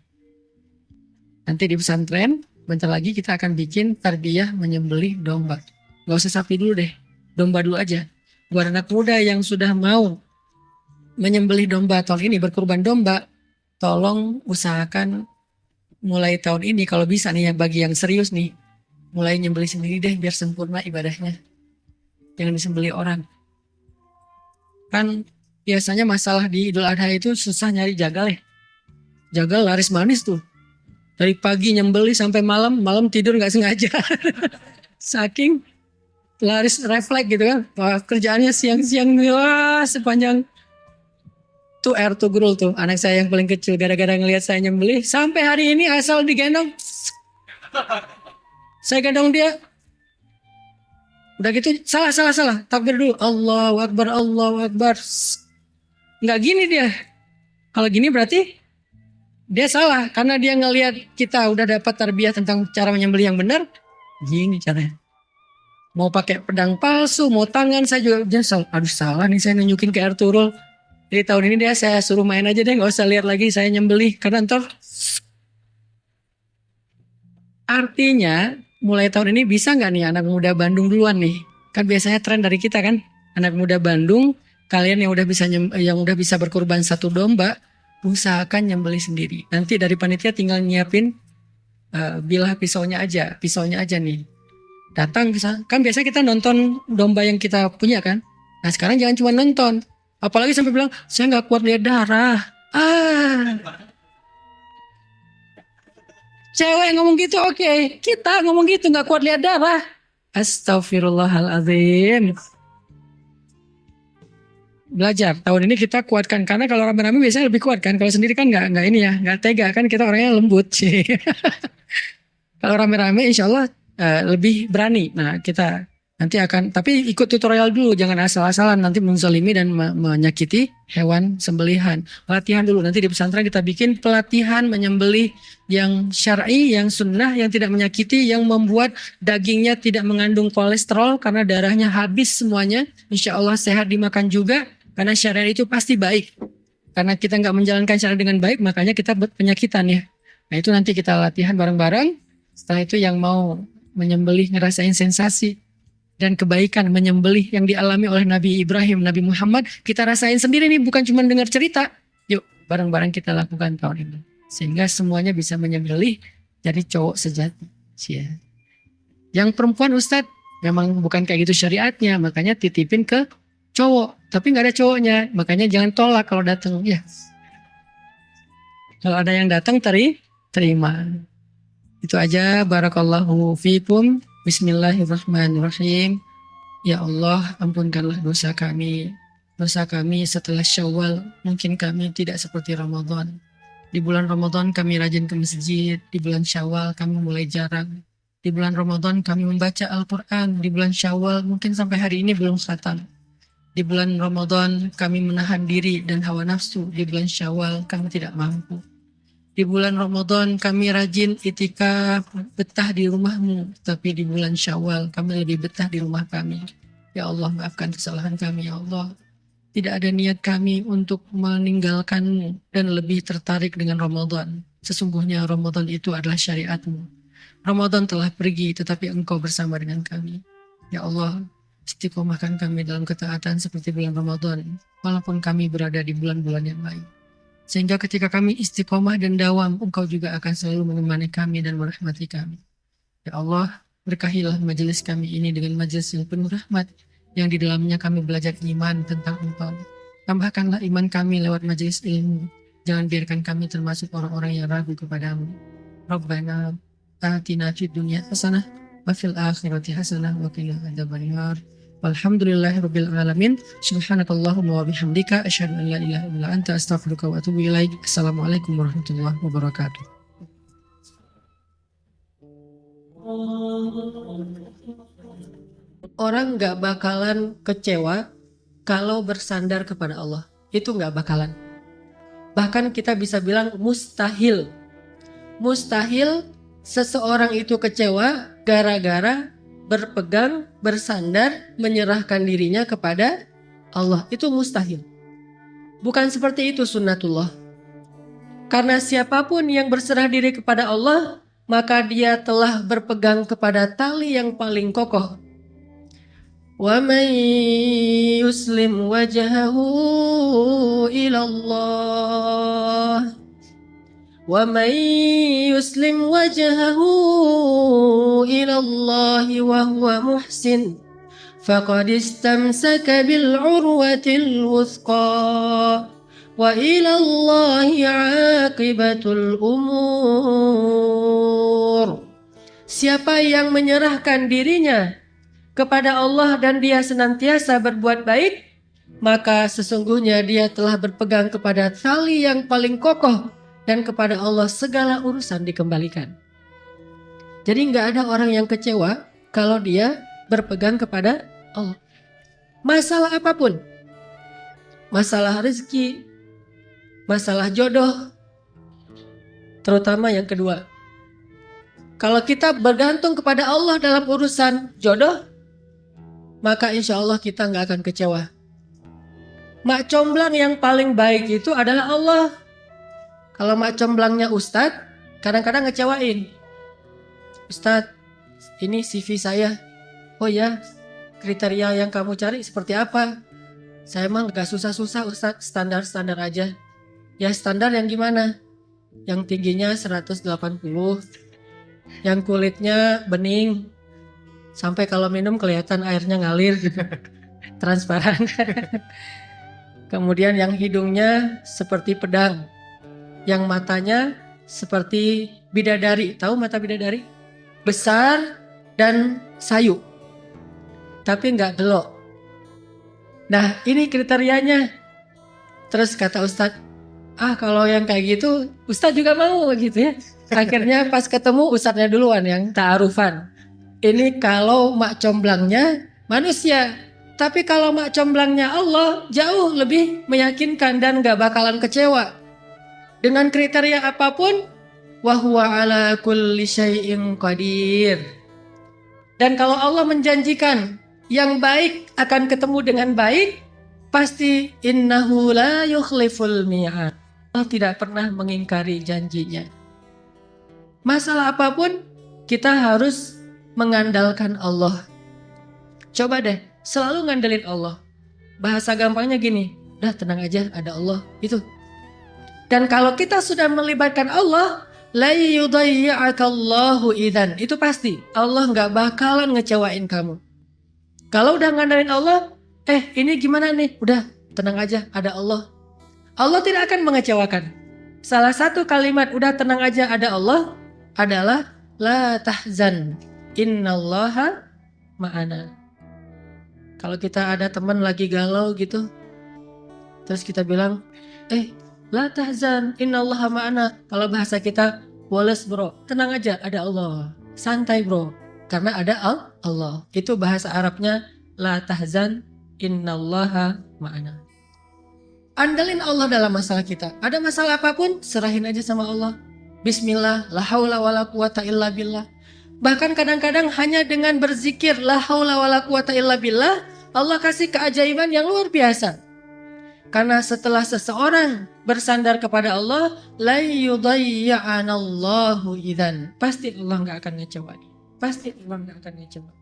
Nanti di pesantren, bentar lagi kita akan bikin tarbiyah menyembelih domba. Gak usah sapi dulu deh, domba dulu aja. Buat anak muda yang sudah mau menyembelih domba tahun ini, berkurban domba, tolong usahakan mulai tahun ini kalau bisa nih, yang bagi yang serius nih, mulai nyembelih sendiri deh biar sempurna ibadahnya. Jangan disembelih orang. Kan biasanya masalah di Idul Adha itu susah nyari jagal ya. Jagal laris manis tuh. Dari pagi nyembeli sampai malam tidur gak sengaja. Saking laris refleks gitu kan. Wah, kerjaannya siang-siang wah sepanjang tuh air tuh grul tuh. Anak saya yang paling kecil gara-gara ngelihat saya nyembeli. Sampai hari ini asal digendong. Saya gendong dia. Udah gitu salah. Takbir dulu. Allahu Akbar, Allahu Akbar. Nggak gini dia. Kalau gini berarti dia salah, karena dia ngelihat kita udah dapat tarbiyah tentang cara menyembelih yang benar. Gini caranya. Mau pakai pedang palsu, mau tangan, saya juga aduh salah nih saya nunjukin ke Ertugrul. Jadi tahun ini dia saya suruh main aja deh, nggak usah lihat lagi saya nyembelih, karena ntar. Artinya mulai tahun ini bisa nggak nih anak muda Bandung duluan nih? Kan biasanya tren dari kita kan, anak muda Bandung, kalian yang udah bisa berkurban satu domba, usahakan nyembelih sendiri. Nanti dari panitia tinggal nyiapin bilah pisaunya aja nih. Datang kan biasa kita nonton domba yang kita punya kan. Nah sekarang jangan cuma nonton, apalagi sampai bilang saya nggak kuat lihat darah. Cewek ngomong gitu oke. Kita ngomong gitu nggak kuat lihat darah. Astagfirullahaladzim. Belajar tahun ini kita kuatkan, karena kalau rame-rame biasanya lebih kuat kan, kalau sendiri kan nggak ini ya, nggak tega kan, kita orangnya lembut sih. Kalau rame-rame insya Allah lebih berani. Nah kita nanti akan, tapi ikut tutorial dulu, jangan asal-asalan nanti menzalimi dan menyakiti hewan sembelihan. Latihan dulu, nanti di pesantren kita bikin pelatihan menyembelih yang syar'i, yang sunnah, yang tidak menyakiti, yang membuat dagingnya tidak mengandung kolesterol karena darahnya habis semuanya. Insya Allah sehat dimakan juga, karena syariat itu pasti baik. Karena kita nggak menjalankan syariat dengan baik, makanya kita penyakitan ya. Nah itu nanti kita latihan bareng-bareng. Setelah itu yang mau menyembelih ngerasain sensasi dan kebaikan menyembelih yang dialami oleh Nabi Ibrahim, Nabi Muhammad, kita rasain sendiri nih, bukan cuma dengar cerita. Yuk bareng-bareng kita lakukan tahun ini, sehingga semuanya bisa menyembelih jadi cowok sejati. Yang perempuan Ustadz memang bukan kayak gitu syariatnya, makanya titipin ke cowok, tapi nggak ada cowoknya, makanya jangan tolak kalau datang ya. Kalau ada yang datang terima. Itu aja. Barakallahu fikum. Bismillahirrahmanirrahim. Ya Allah, ampunkanlah dosa kami. Dosa kami setelah Syawal, mungkin kami tidak seperti Ramadan. Di bulan Ramadan kami rajin ke masjid. Di bulan Syawal kami mulai jarang. Di bulan Ramadan kami membaca Al-Quran. Di bulan Syawal mungkin sampai hari ini belum khatam. Di bulan Ramadan kami menahan diri dan hawa nafsu. Di bulan Syawal kami tidak mampu. Di bulan Ramadan kami rajin itikaf, betah di rumahmu. Tapi di bulan Syawal kami lebih betah di rumah kami. Ya Allah, maafkan kesalahan kami ya Allah. Tidak ada niat kami untuk meninggalkanmu dan lebih tertarik dengan Ramadan. Sesungguhnya Ramadan itu adalah syariatmu. Ramadan telah pergi tetapi engkau bersama dengan kami. Ya Allah, istiqomahkan kami dalam ketaatan seperti bulan Ramadan, walaupun kami berada di bulan-bulan yang lain. Sehingga ketika kami istiqomah dan dawam, engkau juga akan selalu menemani kami dan merahmati kami. Ya Allah, berkahilah majelis kami ini dengan majelis yang penuh rahmat, yang di dalamnya kami belajar iman tentang engkau. Tambahkanlah iman kami lewat majelis ilmu. Jangan biarkan kami termasuk orang-orang yang ragu kepadamu. Rabbana atina fid dunya hasanah wa fil akhirati hasanah wa qina adzabannar. Walhamdulillahirabbil alamin. Subhanakallahumma wa bihamdika asyhadu an la ilaha illa anta astaghfiruka wa atubu ilaik. Assalamualaikum warahmatullahi wabarakatuh. Orang gak bakalan kecewa kalau bersandar kepada Allah. Itu gak bakalan. Bahkan kita bisa bilang mustahil. Mustahil seseorang itu kecewa gara-gara berpegang, bersandar, menyerahkan dirinya kepada Allah. Itu mustahil. Bukan seperti itu sunnatullah. Karena siapapun yang berserah diri kepada Allah, maka dia telah berpegang kepada tali yang paling kokoh. Wa man yuslim wajhahu ilallah. وَمَنْ يُسْلِمْ وَجْهَهُ إِلَى اللَّهِ وَهُوَ مُحْسِنٌ فَقَدِ اسْتَمْسَكَ بِالْعُرْوَةِ الْوُثْقَى وَإِلَى اللَّهِ عَاقِبَةُ الْأُمُورِ. Siapa yang menyerahkan dirinya kepada Allah dan dia senantiasa berbuat baik, maka sesungguhnya dia telah berpegang kepada tali yang paling kokoh, dan kepada Allah segala urusan dikembalikan. Jadi nggak ada orang yang kecewa kalau dia berpegang kepada Allah. Masalah apapun. Masalah rezeki, masalah jodoh, terutama yang kedua. Kalau kita bergantung kepada Allah dalam urusan jodoh, maka insya Allah kita nggak akan kecewa. Mak comblang yang paling baik itu adalah Allah. Kalau mak comblangnya Ustadz, kadang-kadang ngecewain. Ustadz, ini CV saya. Oh ya, kriteria yang kamu cari seperti apa? Saya emang gak susah-susah Ustadz, standar-standar aja. Ya standar yang gimana? Yang tingginya 180, yang kulitnya bening, sampai kalau minum kelihatan airnya ngalir gitu, transparan. Kemudian yang hidungnya seperti pedang, yang matanya seperti bidadari. Tahu mata bidadari? Besar dan sayu, tapi nggak gelok. Nah ini kriterianya. Terus kata Ustadz, kalau yang kayak gitu Ustadz juga mau gitu ya. Akhirnya pas ketemu Ustadznya duluan yang ta'arufan. Ini kalau mak comblangnya manusia. Tapi kalau mak comblangnya Allah jauh lebih meyakinkan dan gak bakalan kecewa. Dengan kriteria apapun, wahuwa ala kulli syai'in qadir. Dan kalau Allah menjanjikan yang baik akan ketemu dengan baik, pasti innahu la yukhliful mi'ad. Allah tidak pernah mengingkari janjinya. Masalah apapun kita harus mengandalkan Allah. Coba deh selalu ngandelin Allah. Bahasa gampangnya gini, udah tenang aja ada Allah itu. Dan kalau kita sudah melibatkan Allah, la yudayya'akallahu idzan. Itu pasti Allah nggak bakalan ngecewain kamu. Kalau udah ngandelin Allah, ini gimana nih? Udah tenang aja ada Allah. Allah tidak akan mengecewakan. Salah satu kalimat udah tenang aja ada Allah adalah la tahzan innallaha ma'ana. Kalau kita ada teman lagi galau gitu, terus kita bilang, la tahzan innallaha ma'ana. Kalau bahasa kita, woles bro, tenang aja ada Allah. Santai bro, karena ada Allah. Itu bahasa Arabnya la tahzan innallaha ma'ana. Andalin Allah dalam masalah kita. Ada masalah apapun, serahin aja sama Allah. Bismillah, la haula wala quwata illa billah. Bahkan kadang-kadang hanya dengan berzikir la haula wala quwata illa billah, Allah kasih keajaiban yang luar biasa. Karena setelah seseorang bersandar kepada Allah, la yudayya'anallahu idzan. Pasti Allah nggak akan ngecewain. Pasti Allah nggak akan ngecewain.